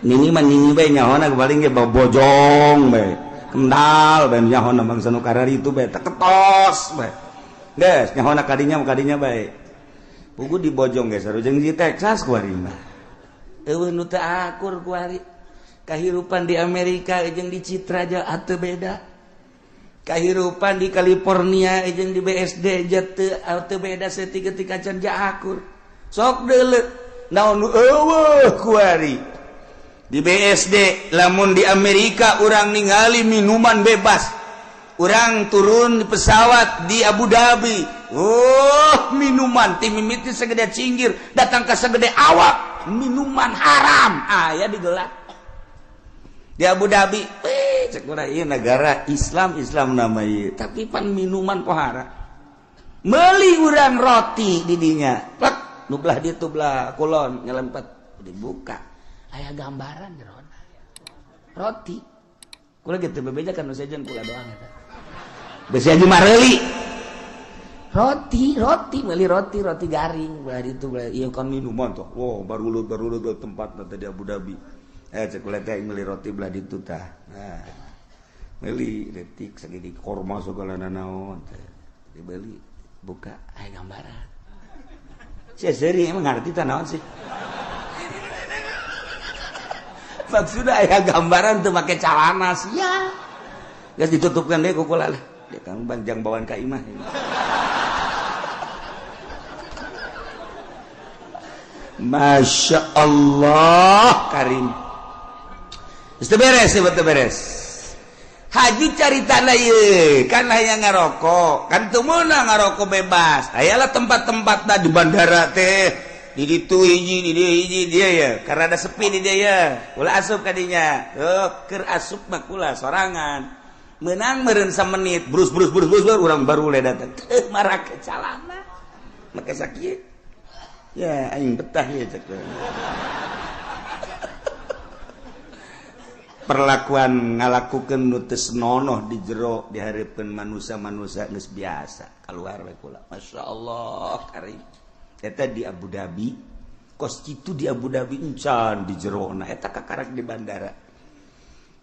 Nini mah nini bae nyahona paling ge bojong bae. Kendal bae nyahona bangsa nu karari itu bae teketos bae. Geus nyahona kadinya bae. Pugu di bojong geus sarujeng di Texas kuari mah. Eueuh nu teu akur kuari. Kahirupan di Amerika jeung di Citra aja atuh beda. Kahirupan di California jeung di BSD aja teu beda setika-tika can akur. Sok deuleu naon nu eueuh kuari. Di BSD lamun di Amerika urang ningali minuman bebas. Urang turun di pesawat di Abu Dhabi. Oh, minuman ti mimiti segede cinggir datang ke segede awak. Minuman haram. Aya digelar. Di Abu Dhabi, cek urang ieu negara Islam nama ieu, tapi pan minuman pohara. Meuli urang roti di dinya. Plek, nu belah ditu belah kulon nyelempet dibuka. Aya gambaran jerona. Roti. Kula gitu bebejakan nu sejen kula doang eta. Besi aja mareli. Roti meuli roti garing belah ditu belah ieu kan minuman tuh. Wow, barulut tempatna tadi Abu Dhabi. Cek kula teh meuli roti belah ditu tah. Nah. Meuli detik sagede korma segala naon teh. Dibeli buka aya gambaran. Sia seuri emang ngarti tah naon sih? Maksudna aya gambaran teu make calana sia. Geus ditutupkeun deui ku kula lah. Dia kan banjang bawaan ka imah. Masya Allah Karim. Itu beres. Haji caritana ieu kan aya ngarokok, kan teu meunang ngarokok bebas. Ayalah tempat-tempatna di bandara teh, di ditu hiji, di dieu hiji dia ya. Karena ada sepi di dia ya. Ulah asup ka dinya. Heuh, keur asup mah kula sorangan. Meunang meureun samenit, brus urang baru le datang. Marah ke calana. Make sakieu. Ya, aing betah ya cek. Perlakuan ngalakukeun nu teu senonoh di jero di hareupeun manusia geus biasa kaluar we kula. Masyaallah Karim. Eta di Abu Dhabi, kos kitu di Abu Dhabi encan di jerona eta kakarak di bandara.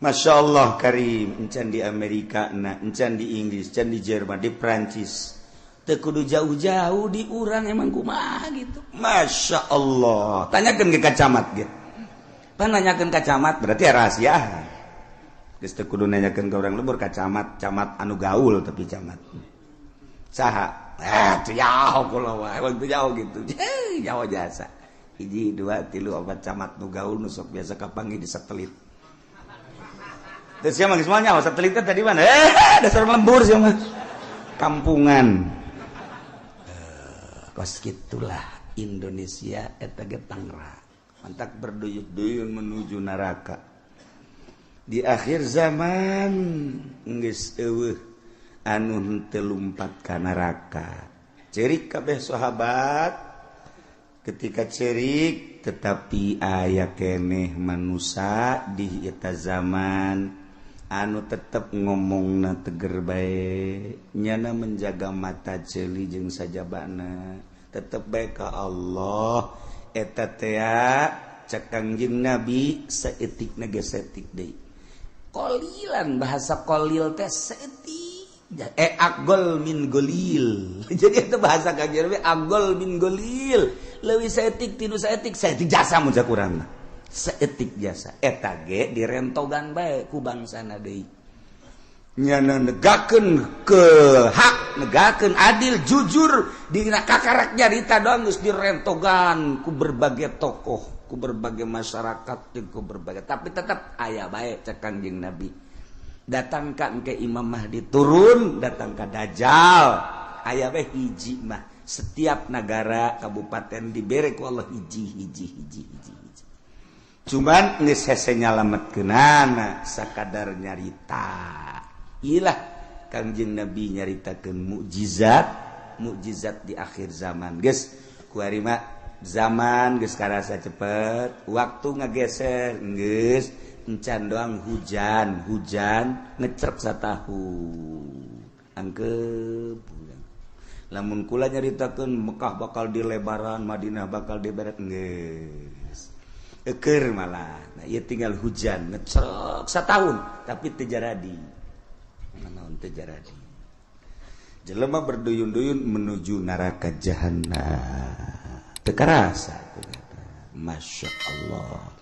Masyaallah Karim, encan di Amerika na, encan di Inggris, encan di Jerman, di Prancis. Teu kudu jauh-jauh di urang emang kumaha gitu. Masya Allah. Tanyakeun ke kacamat ge. Pan nanyakeun kacamat berarti rahasia. Geus teu kudu nanyakeun ka urang lembur kacamat, camat anu gaul tapi camat. Saha? Teu jauh kula wae, teu jauh gitu. Jauh jasa. 1 2 3 4 camat nu gaul nu sok biasa kapanggih di satelit. Terus siapa semuanya satelit tadi mana? Dasar lembur sih mah. Kampungan. Kos gitulah Indonesia eta ge Tangerang. Mantak berduyun-duyun menuju neraka. Di akhir zaman geus eueuh anu teu lumpat ka neraka. Cerik kabeh sahabat ketika cerik tetapi aya keneh manusia di eta zaman anu tetep ngomongna teger bae nyana menjaga mata celi jeung sajabana tetep bae ka Allah eta teh cek Kangjeng Nabi saeutik na ge saeutik deui qalilan bahasa qalil teh saeutik agol min golil jadi itu bahasa Kangjeng Nabi agol min golil leuwih saeutik tinu saeutik jasa mun cak urang mah saeutik jasa eta ge direntogan bae ku bangsana deui nyana negakeun ke hak negakeun adil jujur dina kakarak nyarita doang geus direntogan ku berbagai tokoh ku berbagai masyarakat jeung ku berbagai tapi tetap aya bae cak Kangjeng Nabi datang ka engke Imam Mahdi turun datang ka Dajjal aya bae hiji mah setiap negara kabupaten dibere ku Allah hiji cuman geus hese nyalametkeunana sakadar nyarita ilah Kangjeng Nabi nyaritakeun mukjizat di akhir zaman geus kuari mah zaman geus karasa cepet waktu ngageser geus encan doang hujan ngecerep satahu angkep lamun kula nyaritakeun Mekah bakal dilebaran Madinah bakal diberet geus eukeur malah nah ieu tinggal hujan ngecerep satahun tapi teu jaradi naon teu jaradi jelema berduyun-duyun menuju neraka jahanam teu karasa Masya Allah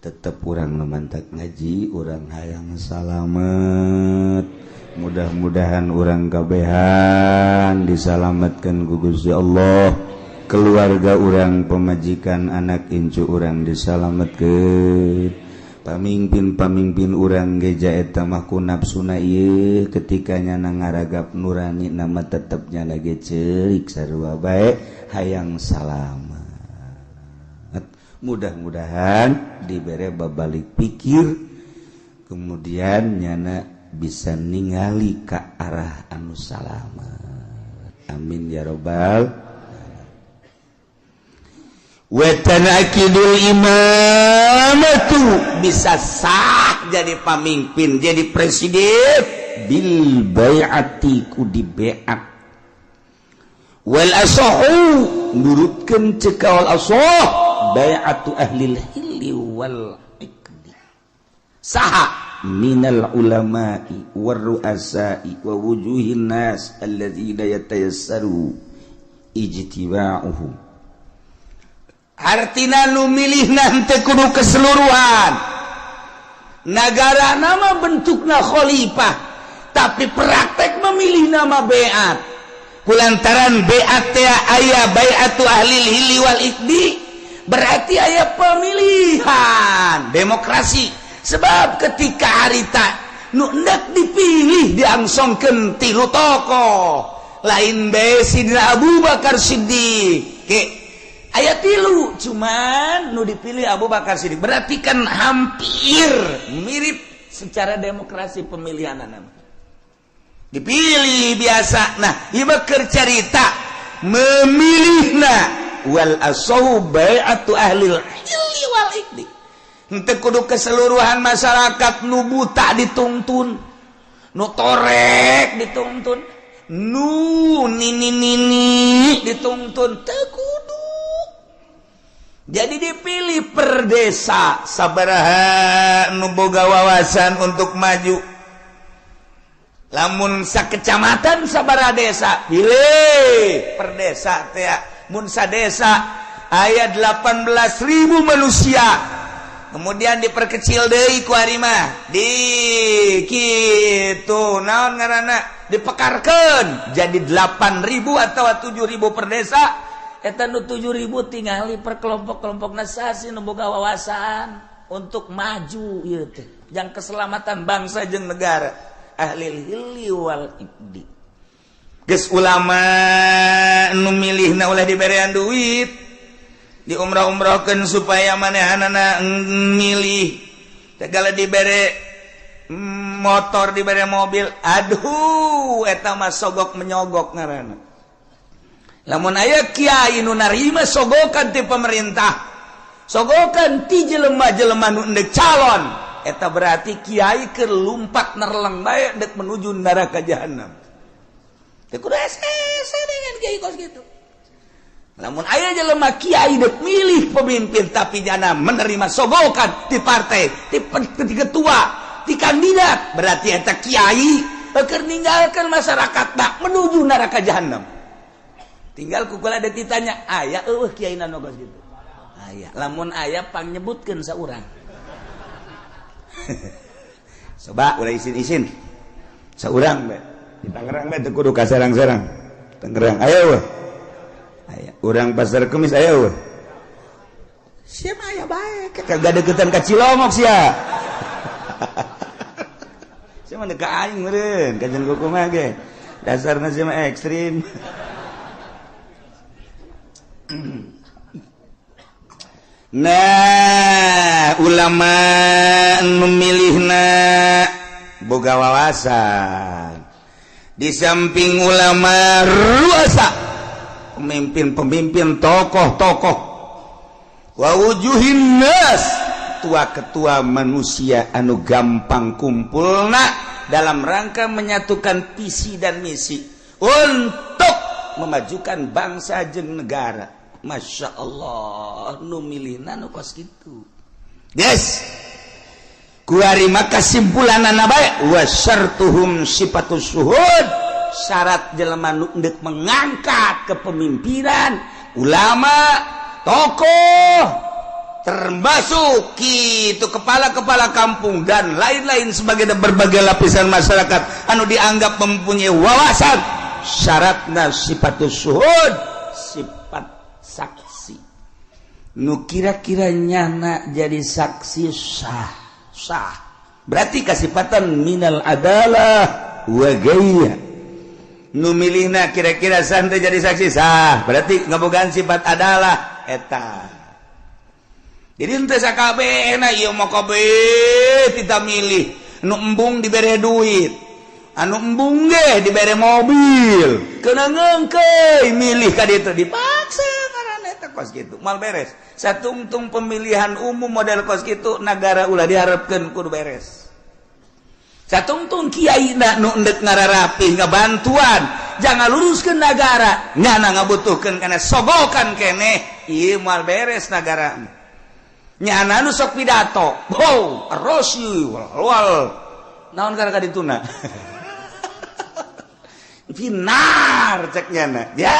tetap urang mantak ngaji urang hayang salamet mudah-mudahan urang kabehan disalametkeun ku Gusti Allah keluarga urang pemajikan anak incu urang disalametkeun pamimpin urang geja eta mah ku nafsuna ieu ketika nyana ngaragap nurani nama tetepnya lagi ceurik sarua bae hayang salamet mudah-mudahan dibere babalik pikir kemudian nyana bisa ningali ka arah anu salamet amin ya robbal wa tanaqidul imamatu bisa sah jadi pamimpin jadi presiden bil bai'ati ku di bai'at wal asahu nurutkeun cekal asah bai'atu ahlil hilli wal iqdi saha minal ulama'i war ru'asa'i wa wujuhin nas alladzina yatayassaru ijtiba'uhum artina nu milihna teu kudu keseluruhan nagara nama bentukna khalifah tapi praktek memilih nama bai'at kulantaran bai'at teh aya bai'atu ahlil hilli wal iqdi berarti aya pemilihan demokrasi sebab ketika harita nu hendak dipilih diangsongkeun tilu tokoh lain bae Sidina Abu Bakar Siddiq aya tilu cuman nu dipilih Abu Bakar Siddiq berarti kan hampir mirip secara demokrasi pemilihanana dipilih biasa nah ieu keur carita memilihna wal asahu bai'atu ahlil hilli wal iqdi henteu kudu keseluruhan masyarakat nu buta dituntun nu torek dituntun nu nini dituntun teu kudu jadi dipilih per desa sabaraha nu boga wawasan untuk maju lamun sakecamatan sabaraha desa pilih per desa teh mun sadesa aya 18.000 manusia kemudian diperkecil deui ku ari mah di kitu naon ngaranna dipekarkeun jadi 8.000 atau 7.000 per desa eta nu 7.000 tingali per kelompok-kelompokna sasi nu boga wawasan untuk maju ieu teh jang keselamatan bangsa jeung negara ahlil hilli wal iqdi geus ulama nu milihna ulah diberean duit di umrah-umrahkeun supaya manehanana milih tegala dibere motor dibere mobil aduh eta mah sogok menyogok ngaranna lamun aya kiai nu narima sogokan ti pemerintah, sogokan ti jelema-jelema nu endek calon, eta berarti kiai keur lumpat nerleng bae dek menuju neraka jahanam. Teu kudu ese dengan kiai kos gitu. Lamun aya jelema kiai dek milih pemimpin tapi jana menerima sogokan ti partai, ti ketua, ti kandidat, berarti eta kiai keur ninggalkeun masyarakat menuju neraka jahanam. Tinggal kukula ada ditanya, aya eueuh kiai nu kos gitu. Aya, lamun aya pang nyebutkeun saurang. Coba ulah isin-isin. Saurang bae. Di Tangerang bae teu kudu ka sarang-sarang. Tangerang aya eueuh. Aya, urang Pasar Kemis aya eueuh. Sia mah aya bae, kagak deketan ka Cilongok sia. Sia mah ka aing meureun, kajen kumaha ge. Dasarna sia mah ekstrim. Nah, ulama memilihna boga wawasan. Di samping ulama ruasa, pemimpin-pemimpin, tokoh-tokoh, wa wujuhin nas, tua-ketua manusia anu gampang kumpulna dalam rangka menyatukan visi dan misi untuk memajukan bangsa jeung negara. Masya Allah, nu milihna nu kos gitu. Yes, kuari maka simpulanana bae wa syartuhum sifatus suhud, syarat jelema nu endek mengangkat kepemimpinan, ulama, tokoh, termasuk kitu kepala-kepala kampung dan lain-lain sebagai berbagai lapisan masyarakat anu dianggap mempunyai wawasan. Syaratna sifatus suhud, sifat saksi nu kira-kira nyana jadi saksi sah berarti kasifatan minal adalah wa gaya. Nu milihna kira-kira santai jadi saksi sah berarti ngabogaan sifat adalah eta. Jadi henteu sakabehna ieu mah kabeh kita milih. Nu embung dibere duit, anu embung ge dibere mobil, keuna ngeungkeuy milih ka ditu dipaksa kos gitu mal beres. Satungtung pemilihan umum model kos gitu negara ulah diharapkeun kudu beres. Satungtung kiai nu endek ngararapi ngabantuan jangan luruskeun negara nyana ngabutuhkeun kana sogokan keneh ieu mal beres negara. Nyana nu sok pidato rosy wal naon kana kadituna finar cek nyana ya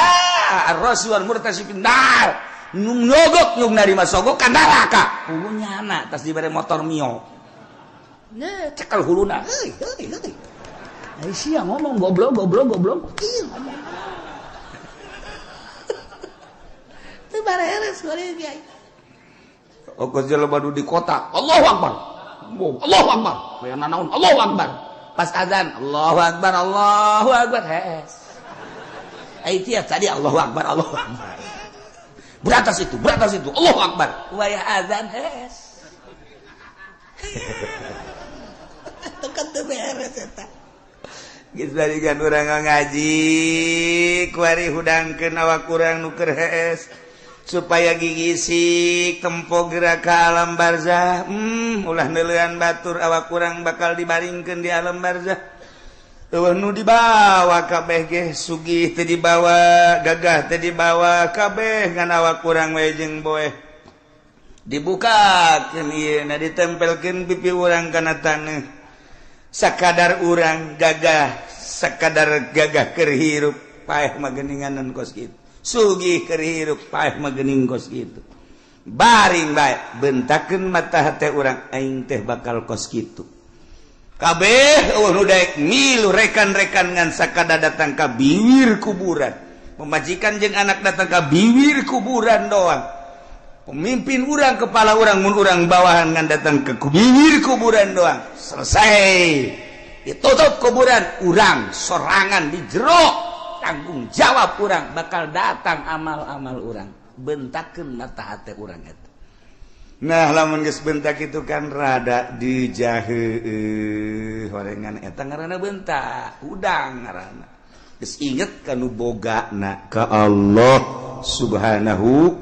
ar-rasul murtasi finar nyogok nyug narima sogok ka neraka hulunya anak tas dibere motor mio ne cekal huluna heuy ai sia ngomong goblok ieu ngomong teu bareres goreng kiai okos jelema di kota Allahu akbar we naon Allahu akbar pas azan Allahu akbar hes ai tiap tadi Allahu akbar beratas itu Allahu akbar waya azan hes tekan teu beres eta geus balikan urang ngaji kuari hudangkeun awak urang nu keur hes supaya gigisik tempo gerak ka alam barzah. Ulah neulean batur awak urang bakal dibaringkeun di alam barzah. Eueuh nu dibawa kabeh ge sugih teu dibawa, gagah teu dibawa, kabeh ngan awak urang we jeung boeh. Dibukakeun ieu na ditempelkeun pipi urang kana taneuh. Sakadar urang gagah, sakadar gagah keur hirup paeh mah geuninganan kos kitu. Sugih keur hirup paeh mah geuning kos kitu. Baring bae bentakeun mata hate urang aing teh bakal kos kitu. Kabeh nu daek milu rekan-rekan ngan sakada datang ka bibir kuburan. Pemajikan jeung anak datang ka bibir kuburan doang. Pemimpin urang kepala urang mun urang bawahan ngan datang ke bibir kuburan doang. Selesai. Ditutup kuburan urang sorangan di jero. Tanggung jawab urang bakal datang amal-amal urang. Bentakeun mata hate urang eta. Nah lamun geus bentak itu kan rada dijaheueuh horengan eta ngaranna bentak udang ngaranna geus inget kanu bogana ka Allah Subhanahu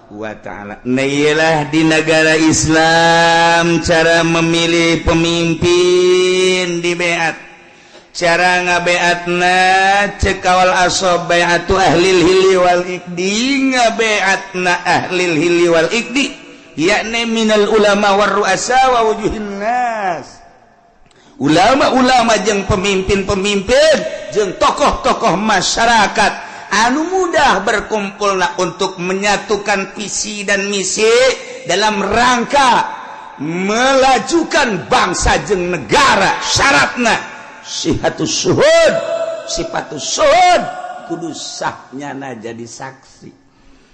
wa ta'ala. Nailah di negara Islam cara memilih pemimpin di beat. Cara ngabeatna cekawal asob bayatu ahlil hilli wal ikdi, ngabeatna ahlil hilli wal ikdi yakni minal ulama war ru'asa wa wujuhin nas. Ulama-ulama jeung pemimpin-pemimpin jeung tokoh-tokoh masyarakat anu mudah berkumpulna untuk menyatukan visi dan misi dalam rangka melajukan bangsa jeung negara. Syaratna sifatus suhud kudu sahnyana jadi saksi.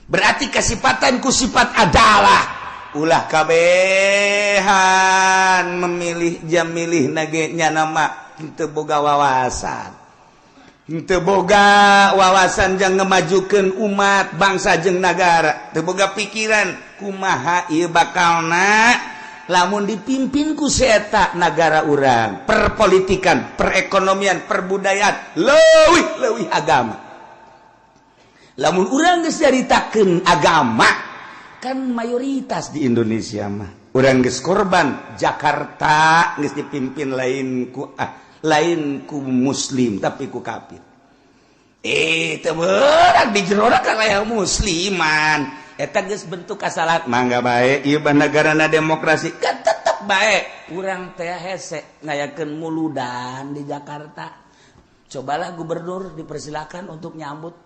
Berarti kasifatanku sifat adalah ulah kabehan memilih jam milih nagenya nama henteu boga wawasan. Henteu boga wawasan jang ngemajukeun umat bangsa jeung negara. Teu boga pikiran kumaha ieu bakalna lamun dipimpin ku seeta negara urang, perpolitikan, perekonomian, perbudayaan, leuwih agama. Lamun urang geus nyaritakeun agama, kan mayoritas di Indonesia mah urang geus korban. Jakarta geus dipimpin lain ku muslim tapi ku kafir. Teu beurang di jerona kan aya musliman. Eta geus bentuk kasalahan. Mangga bae ieu negarana demokrasi kan tetep bae. Urang teh hese ngayakeun muludan di Jakarta. Cobalah gubernur dipersilakan untuk nyambut.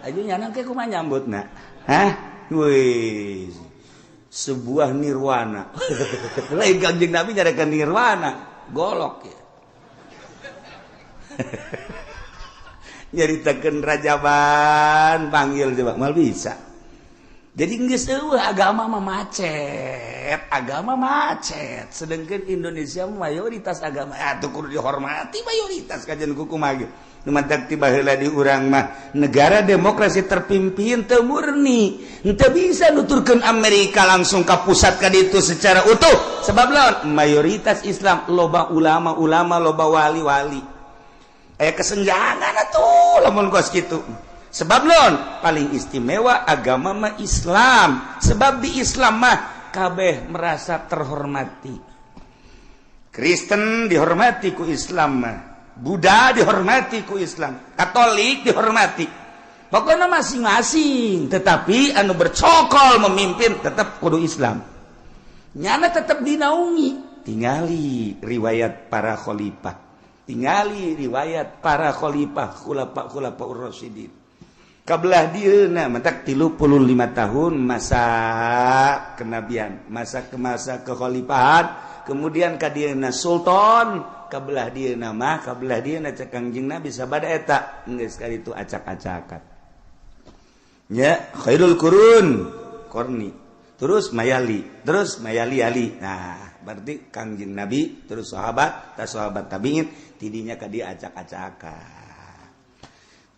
Aju nyanang ke kumaha nyambutna? Hah? Wih. Sebuah nirwana. Lain Kangjeng Nabi nyarekan nirwana, golok ya. Nyaritakeun rajaban panggil coba mal bisa. Jadi geus agama mah macet, sedangkan Indonesia mayoritas agama atuh kudu dihormati mayoritas kajian kukumaha ge. Nu mantak ti baheula di urang mah negara demokrasi terpimpin teu murni, henteu bisa nuturkeun Amerika langsung ka pusat ka ditu secara utuh. Sebab lawan mayoritas Islam, loba ulama-ulama, loba wali-wali. Aya kesenjangan atuh lamun kos kitu. Sebab lawan paling istimewa agama mah Islam. Sebab di Islam mah kabeh merasa terhormati. Kristen dihormati ku Islam mah. Buddha dihormati ku Islam. Katolik dihormati. Pokoknya masing-masing. Tetapi anu bercokol memimpin tetap kudu Islam. Nyana tetap dinaungi. Tingali riwayat para khalifah. Tingali riwayat para khalifah khulafa ur-rasyidin. Kabelah dieuna mentak 35 tahun masa kenabian, masa kekhalifahan, kemudian ka dieuna sultan, kabelah dieuna mah kabelah dieuna cek Kangjeng Nabi sabada eta geus ka ditu acak-acakan. Nya khairul qurun qarni. Terus mayali ali. Nah, berarti Kangjeng Nabi terus sahabat tabi'in tidinya ka dia acak-acakan.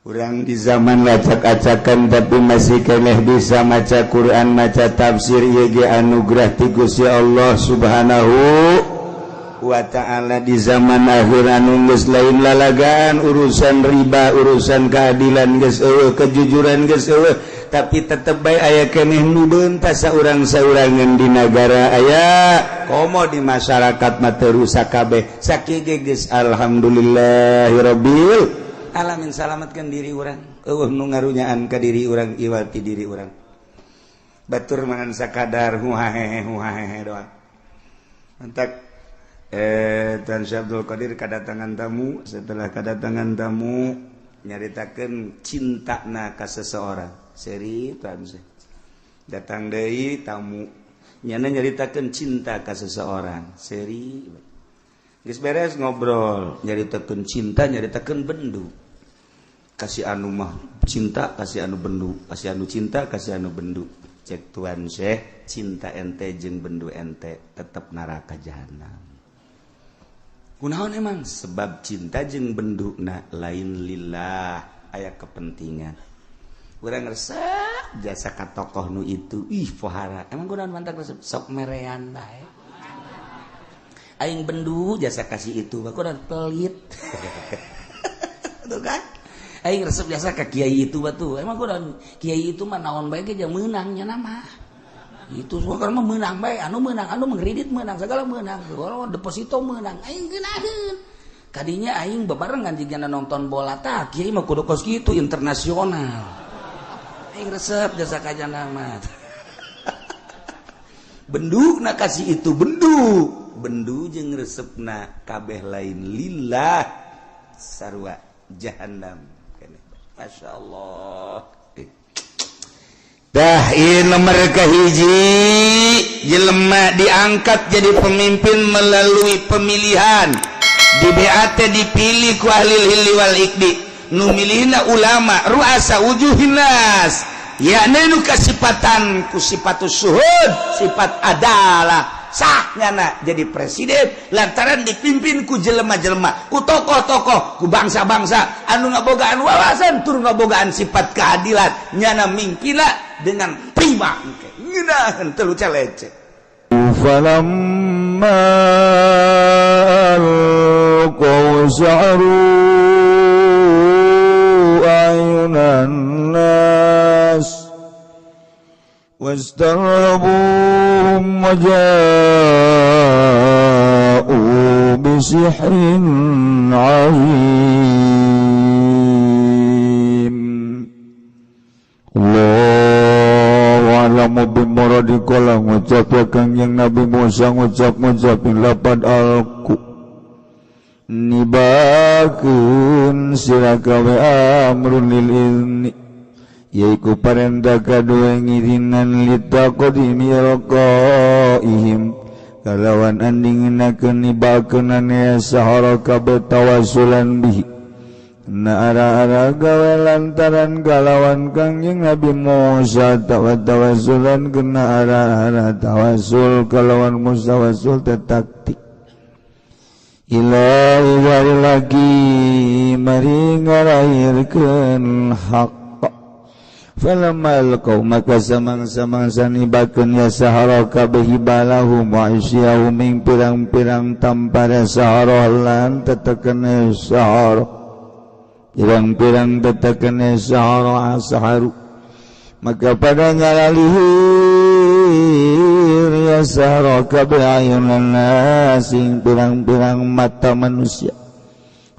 Urang di zaman acak-acakan tapi masih keneh bisa maca Quran, maca tafsir ieu ge anugerah ti Gusti Allah Subhanahu wa ta'ala. Di zaman akhir anu geus lain lalagaan, urusan riba, urusan keadilan geus eueuh, kejujuran geus eueuh, tapi tetep bae aya keneh nu beuntas saurang-saurangan di negara aya komo di masyarakat mah teu rusak kabeh. Sakieu geus alhamdulillahirabbil alamin. Salamatkeun diri urang, eueuh nu ngarunyaan ka diri urang iwati diri urang. Batur mangan sakadar huhahehe doang. Mantak Tan Syekh Abdul Qadir kedatangan tamu. Setelah kedatangan tamu nyaritakeun cintana ka seseorang. Seri Tan Syekh datang deui tamu nyana nyaritakeun cinta ka seseorang. Seri geus beres ngobrol nyaritakeun cinta, nyaritakeun bendu. Kasih anu mah cinta, kasih anu bendu, kasih anu cinta, kasih anu bendu. Cek Tuan Syekh, cinta ente jeung bendu ente tetep neraka jahanam. Kunaon emang? Sebab cinta jeung benduna lain lillah, aya kepentingan. Urang resep jasa ka tokoh nu itu, pohara. Emang kunaon mantak resep sok merean bae. Aing bendu jasa kasih itu, kunaon pelit. kan aing resep biasa ka kiai itu batu emang kudu kiai itu mah naon bae ge menangnya nama itu suka mah menang bae anu mengkredit menang segala menang kalau deposito menang aing geunaheun kadinya aing bebarengan jigana nonton bola tah kiai mah kudu kos kitu internasional aing resep jasa kajana mah benduna kasih itu bendu jeung resepna kabeh lain lillah sarua jahannam keneh masyaallah dah ieu nomor kahiji jelema diangkat jadi pemimpin melalui pemilihan di BAT dipilih ku ahli hilli wal ikdi nu milihna ulama ruasa wujuhin nas yakni nu kasipatan ku sifatus suhud sifat adalah sahnyana jadi presiden lantaran dipimpin ku jelema-jelema ku tokoh-tokoh ku bangsa-bangsa anu ngabogaan wawasan tur ngabogaan sifat keadilan nyana mingpina dengan prima ngeunaheun teu calece falamma qawsaru ayunan nas واسترهبوهم وجاءوا بسحر عظيم الله أعلم بمراد kala ngucap ya Kangjeng Nabi Musa ngucap-ngucapin lapad alku nibakeun sira gawe amrun lil ilmi yaiku parentah kadua ngirinan litaqodimi raqaihim kalawan andingenakeun nibakeunana ya sahara kabeh tawassulan bihi na ara-ara gawe lantaran kalawan Kangjeng Nabi Musa tawassulan kena ara-ara tawassul kalawan Musa tawassul tetaktik ilahi wari lagi mari ngalairkeun hak falamal kau maka samang-samangsa nibakeun ya sahara kabeh hibalahum wa isyahum ing pirang-pirang tampara sahara lan tetekene sahara pirang-pirang tetekene sahara asaharu maka pada ngalalihir ya sahara kabeh ayunan sing pirang-pirang mata manusia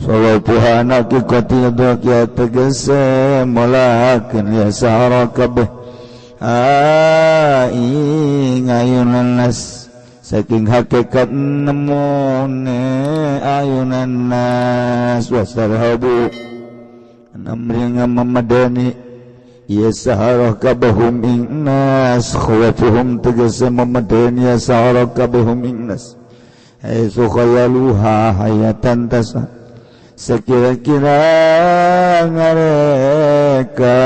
Salapuhan hakikati dokia tegese molakeun ya sahara kabeh aing ayunan nas saking hakikat nemone ayunan nas wasarhabu namring mamadani ya sahara kabehum ing nas khawafuhum tegese mamadani ya sahara kabehum ing nas aisu khayaluha hayatan tasa sekira-kira ngareka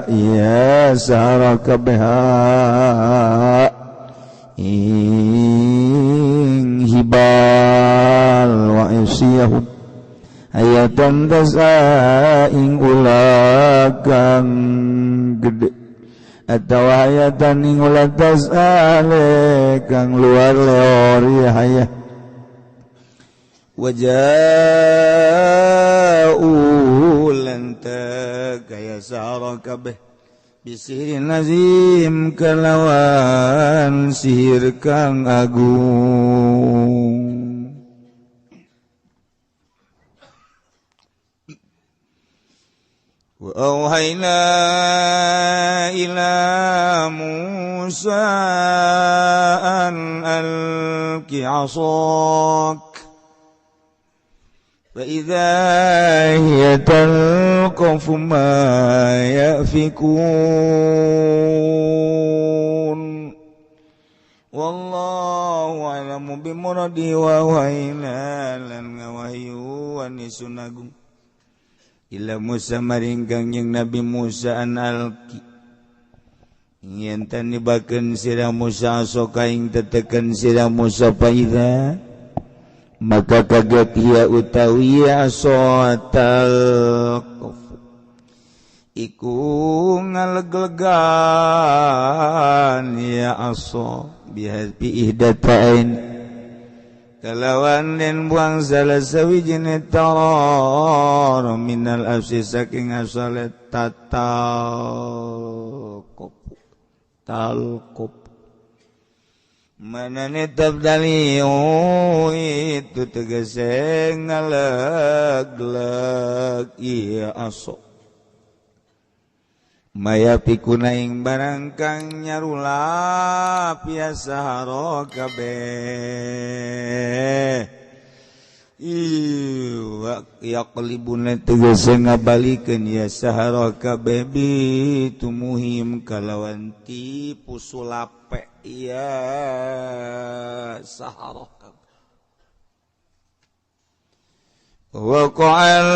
ya sahara kabeha ing hibal wa isyahum ayatan tasa ing ulakang gede atau ayatan ing ulat tasa kang luar leori hayah waja'u lanta kaya sahara kabeh bisirin nazim kelawan sihir kang agung wa auhayna ila Musa an alqi 'asak فإذا هي تلقف ما يأفكون والله أعلم بمرادي ووحينا lan ngawahyu wanisun agung ila Musa maring Kangjeng Nabi Musa an alqi yen tan nibakeun sira Musa sok aing tetekeun sira Musa paida maka kaget ia utawi asotal iku ngaleglegan ya aso bihabi ihdatain kalawan den buang salah sawijine tar minal afsi saking asal talqub manane tabdali itu tegese ngalegleg ieu aso maya pikunaing barang kang nyarula biasa haro kabeh yaqlibuna tegese ngabalikeun ya sahara kabeh bitumuhim kalawan tipu sulape ya sahara kabeh waqa'al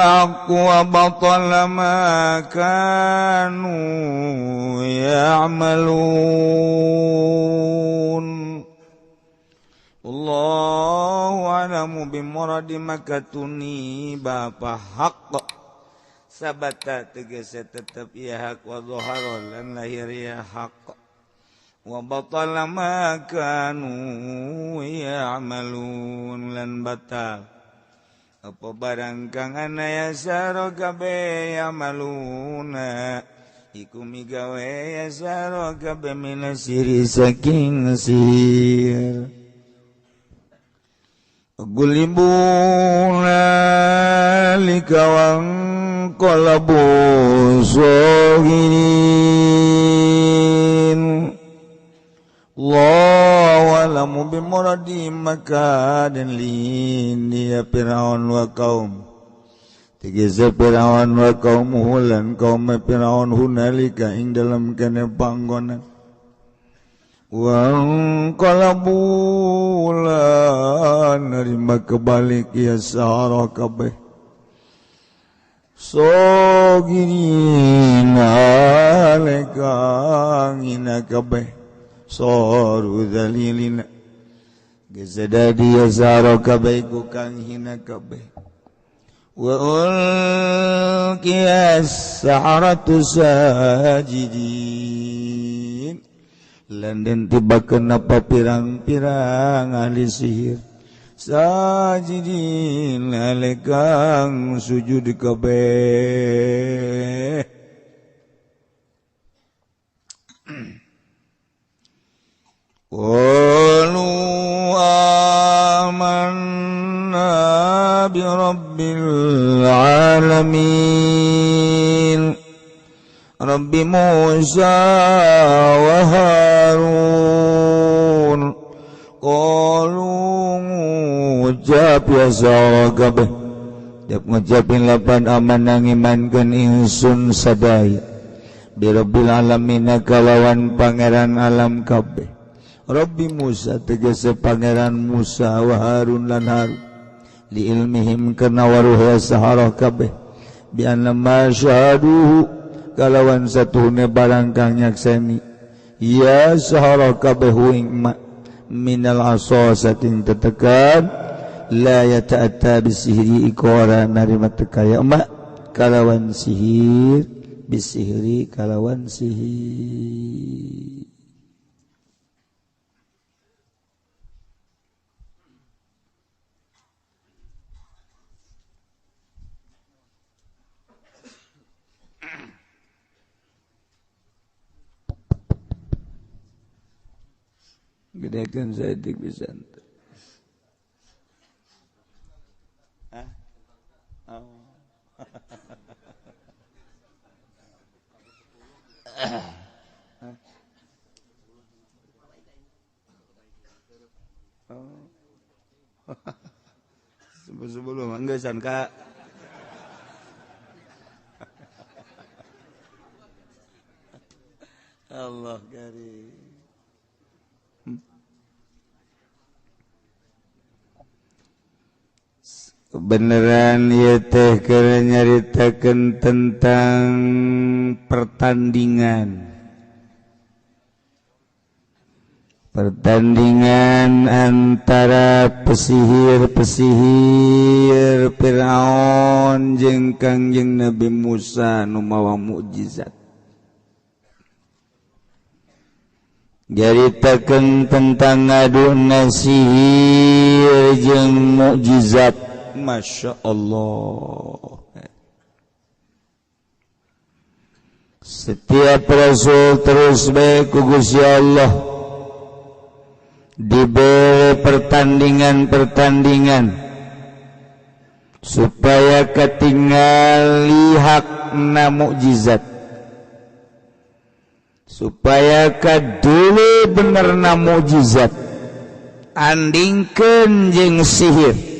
haqqu wa batala ma kanu ya'malun Allahu a'lamu bimuradi makatuni bapa haqq sabata tegese tetep ya hak wa dhahara lan lahir ya haqq wa batala ma kanu ya'malun lan batal apa barang kang ana ya saro kabeh ya maluna iku migawe ya saro kabeh minasiri saking sir gulibuna likawang qalabu soginin Allahu a'lamu bimuradi maka dan lini ya Fir'aun wa qaum tegese Fir'aun wa qaumuhu lan kaum Fir'aun hunalika ing dalam kene panggonan wa qalabu lan nerima kebalik ya sahara kabeh soginin aleka ngina kabeh soru dalilina gesadadi yazaro kabeh kang hina kabeh wa ulqiyas saharatu sajidin lan den tibakeun apa pirang-pirang ahli sihir sajidin alekang sujud kabeh qalu amanna bi rabbil alamin rabbi Musa wa Harun qalu ngucap ya sara kabeh dep ngucapin lapan aman ngimankeun ingsun sadaya bi rabbil alamin kalawan pangeran alam kabeh Rabbi Musa tegese pangeran Musa wa Harun lan Harun li ilmihim kana waruh sahara kabeh bi anna ma syahadu kalawan satuhune barang kang nyakseni ya sahara kabeh ing minal asa saking tetekan la yata'atta bisihri ikora narima tekaya mak kalawan sihir bisihri kalawan sihir gedekan sadik pisan. Hah? Oh. Sebelum enggak sangka Allah karim. Beneran ya teh keur nyaritakeun tentang pertandingan antara pesihir Firaun jeung Kangjeng Nabi Musa nu mawa mukjizat. Nyaritakeun tentang adu sihir sihir jeung mukjizat. Masya Allah. Setiap rasul terus bae ku Gusti Allah diberi pertandingan supaya ketinggali hakna mukjizat, supaya kadulu benerna mukjizat andingkeun jeung sihir.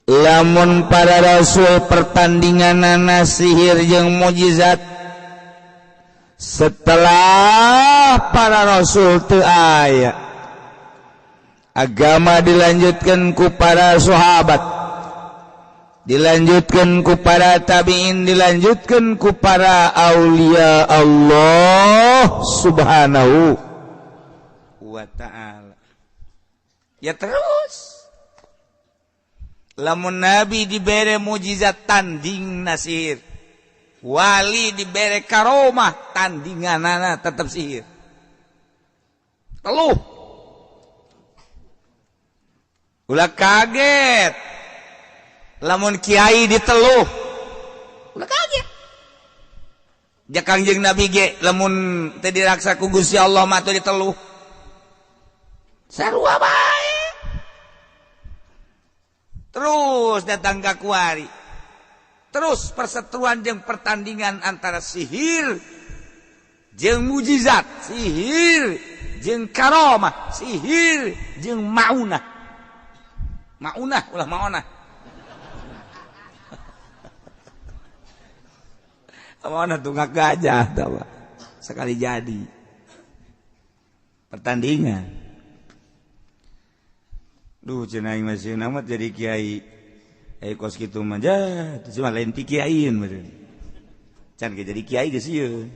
Lamun para rasul pertandinganana sihir jeung mukjizat, setelah para rasul teu aya, agama dilanjutkan ku para sahabat, dilanjutkan ku para tabi'in, dilanjutkan ku para aulia Allah subhanahu wa ta'ala. Ya terus lamun nabi dibere mukjizat tanding nasir, wali dibere karomah tandinganana tetap sihir. Teluh ulah kaget lamun kiai diteluh, ulah kaget. Ja Kangjeng Nabi ge lamun teu diraksa ku Gusti Allah mah teu diteluh. Sarua bae. Terus datang ka kuari. Terus perseteruan jeung pertandingan antara sihir jeung mukjizat, sihir jeung karomah, sihir jeung maunah. Maunah ulah maunah. Maunah tunggak gajah tah sekali jadi. Pertandingan. Duh cenah aing masih namat jadi kiai. Kos kitu mah jah, cuma lain ti kiaiin meureun. Can ge jadi kiai geus ieu.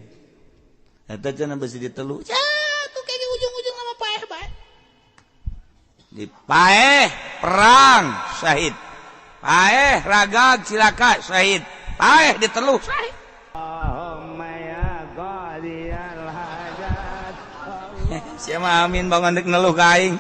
Eta cenah beusi ditelu. Tuh kayak ujung-ujung nama paeh bae. Di paeh perang syahid. Paeh ragag cilaka syahid. Paeh ditelu syahid. Allahumma ya qadiyal hajat. Siapa amin bangun dek neluh ka aing.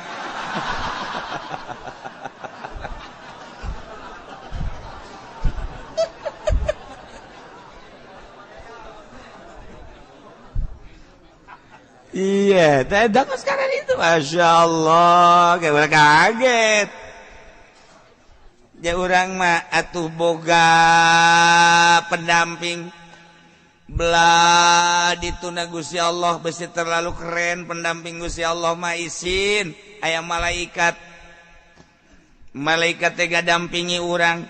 Iya, tidak sekarang itu, masya Allah, kayak udah kaget. Ya orang mah atuh boga pendamping, belah dituna Gusti Allah, besi terlalu keren pendamping Gusti Allah mah isin, aya malaikat tega dampingi orang,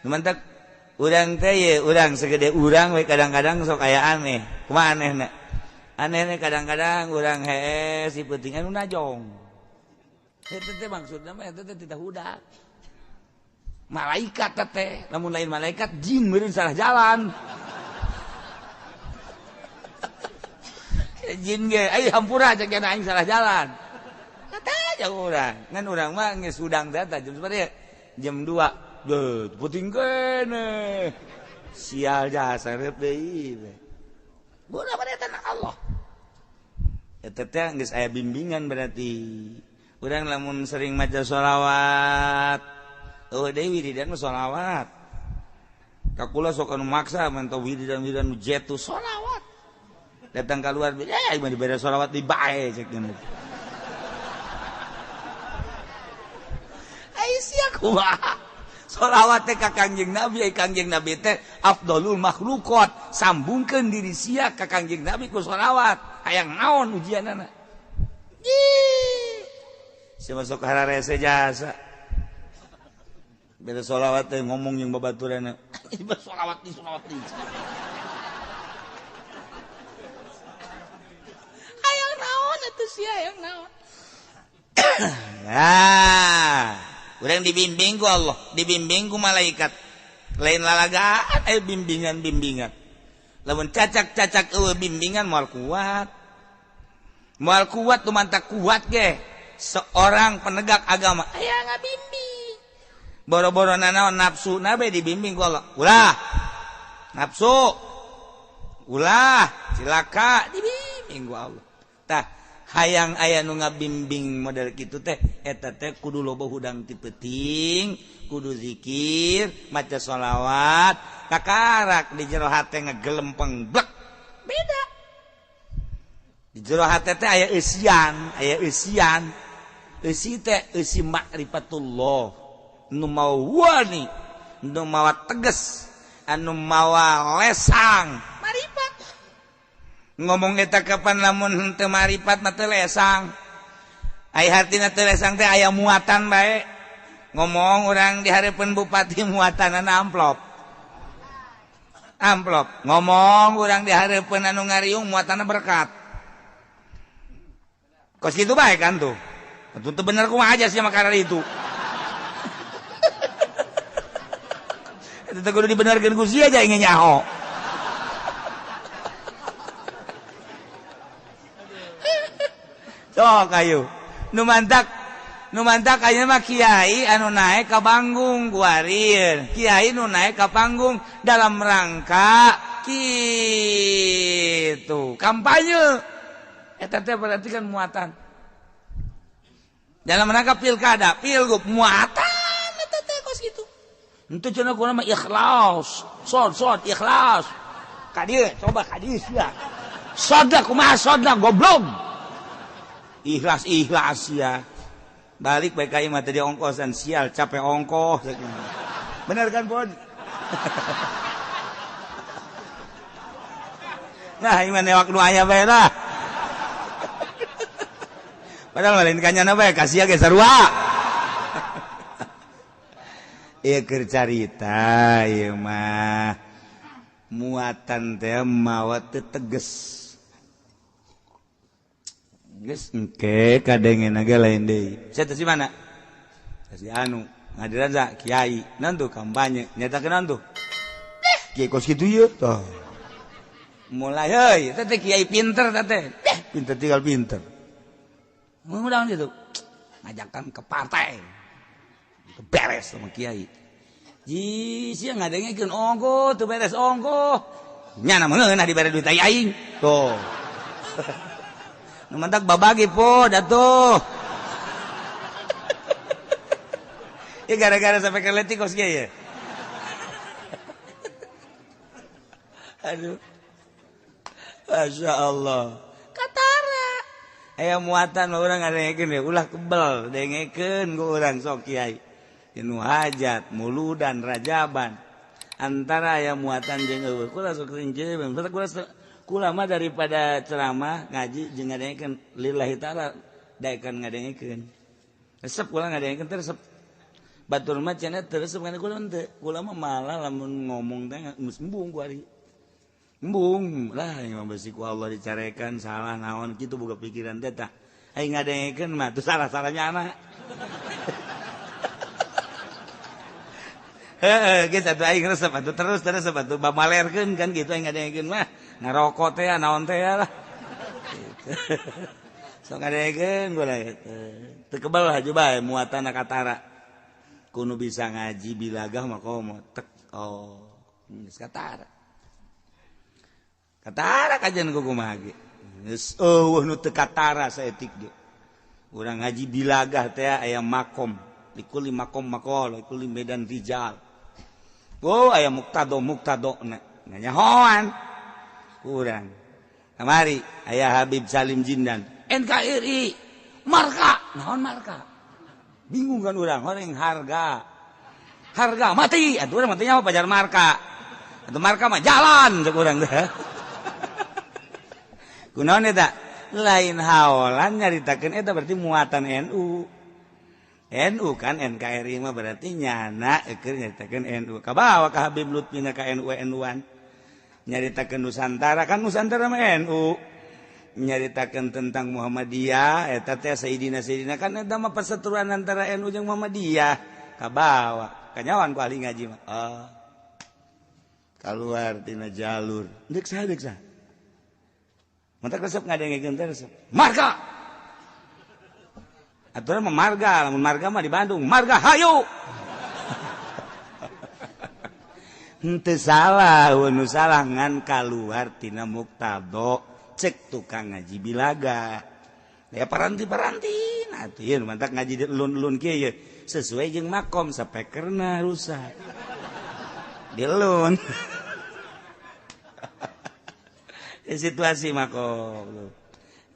mantap. Orang teh ya, orang segede orang, kadang-kadang sok aya aneh, kumaha anehna? Anehnya kadang-kadang orang si pentingan najong. Itu teh maksudnya mah itu tidak hudak. Malaikat teh, namun lain malaikat jin meureun salah jalan. Jin ge, hampura cek kana aing salah jalan. Kata aja urang, ngan urang mah geus udang data jam sabaraha? Jam 2. Beuh, puting kene. Sial jasa rep deui. Bola pada tanah Allah. Eta teh geus aya bimbingan berarti. Urang lamun sering maca sholawat, deui wiridan mah sholawat. Kakula sok anu maksa mantau wiridan nu jetu sholawat. Datang keluar, mah dibere sholawat di bae cek geuna. Ai sia kumaha? Sholawat teh ka Kangjeng Nabi teh afdalul makhluqat, sambungkeun diri sia ka Kangjeng Nabi ku sholawat. Hayang naon ujianana? Sia masuk hararese jasa. Beda sholawat teh ngomong jeung babaturanna. Ieu sholawat di. Hayang naon atuh sia hayang naon? Nah, urang dibimbing ku Allah, dibimbing ku malaikat. Lain lalagaan bimbingan. Lamun cacak eueuh bimbingan moal kuat. Moal kuat tuh mantap kuat ge. Seorang penegak agama aya ngabimbing. Boro-boro naon nafsu nabe dibimbing ku Allah. Ulah. Nafsu. Ulah, cilaka dibimbing ku Allah. Tah, hayang aya nu ngabimbing model kitu teh eta teh kudu loba hudang ti peuting, kudu zikir, maca sholawat, kakarak di jero hate ngagelempeng blek. Beda. Di jero hate teh aya eusian, Eusi teh eusi ma'rifatullah. Nu mawa wani, nu mawa teges, anu mawa lesang, marifat. Ngomong eta kapan lamun henteu marifat mah teu lesang. Ai hartina teu lesang teh aya muatan bae. Ngomong urang di hareupeun bupati muatanana amplop. Ngomong urang di hareupeun anu ngariung muatanna berkat. Kos kitu bae kan tuh. Itu bener kumaha aja sih makara itu. Itu kudu dibenerkeun ku sia aja ingin nyaho. Sok ayo. Nu mantak ayeuna mah kiai anu naek ka panggung guarieun. Kiai nu naek ka panggung dalam rangka kitu, kampanye. Eta teh berarti kan muatan. Dalam rangka pilkada, pilgub muatan eta teh kos kitu. Henteu cenah kunaon mah ikhlas. Sod ikhlas. Ka dieu coba ka dieu sia. Soda kumaha soda goblok. Ikhlas ya. Balik bae ka ieu mah tadi ongkosan sial capek ongkos. Bener kan, Bon? Nah, ieu mah newak nu aya bae lah. Padahal lain kanyana bae kasia ge sarua. Ieu keur carita ieu mah muatan teh mawa teu teges. Geus engke kadengena ge lain deui. Saya teh si mana? Si anu ngadiran za kiai, naon tuh kampanye, nyatakeun naon tuh? Kiai kos kitu ieu tah. Mulai heuy, teh kiai pinter teh. Pinter tinggal pinter. Mudah gitu, ngajakan ke partai, beres sama kiai. Ji sia ngadengekeun ongko, tuh beres ongko. Nya namungeun dibere duit aing. Tuh. Nu mantak babagi po datuh. Ya gara-gara sampai ke leti kos kiai ya. Aduh. Masya Allah. Aya muatan mah urang ngadengekeun ya ulah kebel dengekeun ku urang sok kiai. Inu hajat, muludan, rajaban. Antara aya muatan jeung eueuh kula sok rinci kula mah daripada ceramah ngaji jeung ngadengekeun lillahi taala daekan ngadengekeun. Resep kula ngadengekeun teh resep. Batur mah cenah teu resep kana kula henteu. Kula mah malah lamun ngomong teh geus embung ku ari. Embung lah yang besi ku Allah dicarekan salah naon kitu boga pikiran teh tah aing ngadengekeun mah teu salah-salahnya anak. Heeh geus atuh aing resep atuh terus atuh bamalerkeun kan kitu aing ngadengekeun mah ngarokok teh naon teh lah. Sok ngadengekeun gua teu kebal haju bae muatanna katara. Kudu bisa ngaji bilagah mah komo tek geus katara. Katara kajian ku kumaha ge. Geus eueuh nu teu katara saeutik ge. Urang ngaji bilagah teh aya makom, likuli makom makol, likuli medan rijal. Aya muktadona. Nganyahoan. Urang. Kamari aya Habib Salim Jindan, NKRI. Marka, naon marka? Bingung kan urang, horeng harga. Harga mati, atuh urang mati nyaho pajar marka. Atuh marka mah jalan cek urang teh. Kunaon eta? Lain haolan nyaritakeun eta berarti muatan NU. NU kan NKRI mah berarti nyana keur nyaritakeun NU. Kabawa ka Habib Lutfina ka NU-NU-an. Nyaritakeun Nusantara kan Nusantara mah NU. Nyaritakeun tentang Muhammadiyah eta teh Sayyidina kan eta mah perseteruan antara NU jeung Muhammadiyah. Kabawa. Kanyawan ku ahli ngaji mah. Kaluar tina jalur. Deuk saha? Mantak resep ngadengekeun teh resep. Marga. Aturan mah marga, lamun marga mah di Bandung. Marga hayu. Henteu salah, nu salah ngan kaluar tina muktado cek tukang ngaji bilaga. ya paranti atuh ieu mantak ngaji lun-lun kieu ye sesuai jeung makom sapekerna rusak dilun situasi makom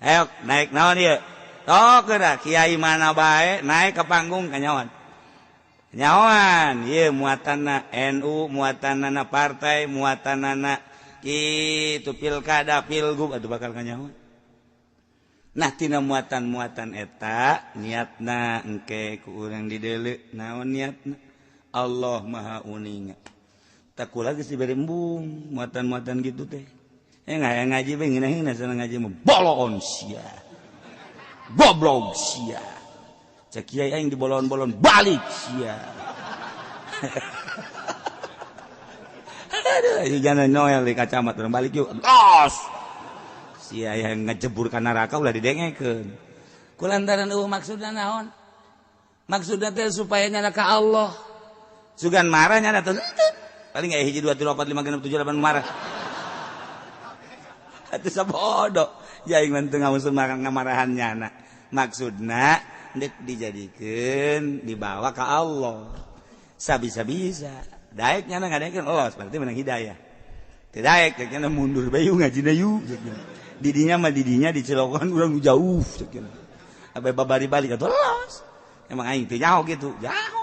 ayo naik naon ieu tok geura kiai mana bae naik ke panggung kanyawan ieu muatanna NU muatanna partai muatanna kitu pilkada pilgub atuh bakal kanyawan. Nah tina muatan-muatan eta niatna engke ku urang dideuleu naon niatna Allah Maha Uninga tak kula geus dibere embung muatan-muatan gitu teh ngaji we ngeunah sana ngaji mah bolon sia goblok sia cek kiai aing dibolon-bolon balik sia aduh jangan noel di kacamat urang balik yuk tos sia yang ngejebur ka neraka ulah didengekeun kulantaran maksudna naon maksudna teh supaya nyana ka Allah sugan marah nyana teh paling aya 1 2 3 4 5 6 7 8 marah atuh sabodo jaing mah teu ngamusun ngamarahan nyana maksudna dek dijadikeun dibawa ka Allah sabisa-bisa daek nyana ngadengekeun Allah berarti menang hidayah teu daek cenah mundur bae ngajina yuk didinya mah didinya dicelokan urang jauh ceuk abe babari balik atuh los emang aing teh nyaho gitu nyaho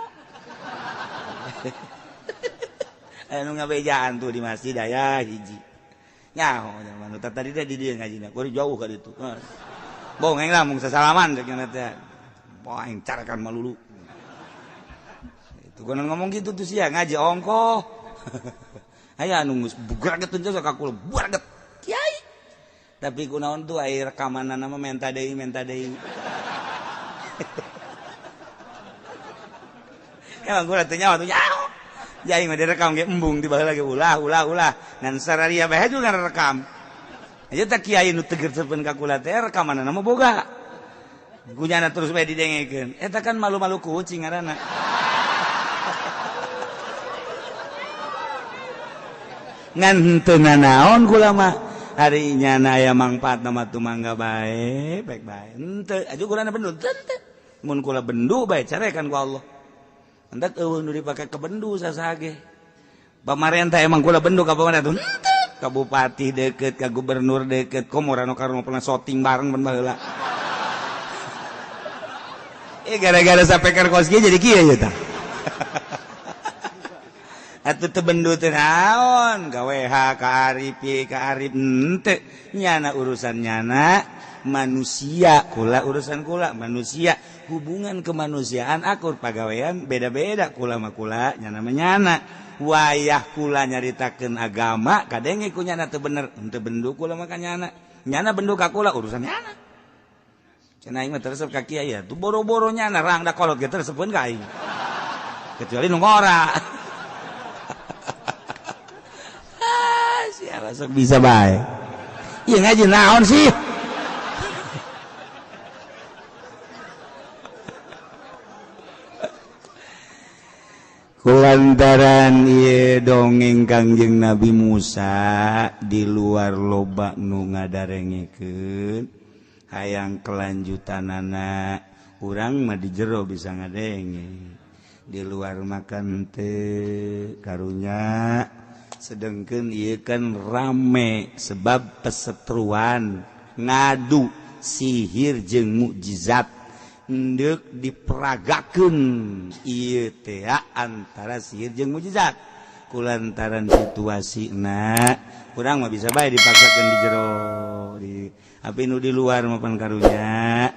anu ngabejaan tuh di masjid aya hiji nyaho zaman tadi teh di dieu ngajina kudu jauh ka ditu bongeng lah mung sasalaman ceuk teh poe aing carakan malulu itu konon ngomong gitu tuh sia ngaji ongkoh aya anu geus bugraget teh ka kula bugraget kiai tapi kunaon tuh air rekamanana mah menta deui emang gua teh nyawa tuh nyaho jaing mah direkam ge embung tiba lagi ulah ngan sararia bae juga rekam aja tak kiai nu tegerseupkeun ka kula teh rekamanana mah boga gunyana terus bae didengekeun eta kan malu-malu kucing ngaranna ngan henteu naon kula mah hari nyana aya mangpaat nama tu mangga bae baik bae henteu aju kurana bendu henteu mun kula bendu bae carekan ku Allah entek eueuh nu dipake ke bendu sasage pamarentah emang kula bendu ka pamarentah henteu ka bupati deukeut ka gubernur deukeut komo rano karno pernah shooting bareng ban baheula gara-gara sapeker kos kieu jadi kieu ya tah atuh teu bendu teh naon ka WH ka Arif ka Arif henteu nyana urusan nyana manusia kula urusan kula manusia hubungan kemanusiaan akur pagawean beda-beda kula mah kula nyana mah nyana wayah kula nyaritakeun agama kadenge ku nyana teu bener henteu bendu kula mah ka nyana bendu ka kula urusan nyana cenah aing mah teresep ka kiai ya tuh boro-boro nyana rang da kolot ge teresepkeun ka aing kecuali nu ngora siapa sok bisa baik iya ngaji naon sih kulantaran ieu dongeng Kangjeng Nabi Musa di luar loba nu ngadarengekeun hayang kelanjutanana urang mah di jero bisa ngadenge di luar makan teu karunya sedengkeun ieu kan rame sebab pesetruan ngadu sihir jeung mukjizat hendeuk diperagakeun ieu teh antara sihir jeung mukjizat kulantaran situasina urang mah bisa bae dipaksakeun di jero di api nu di luar mapan karunya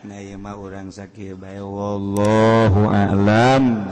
nah ieu mah urang sakieu bae wallahu a'lam.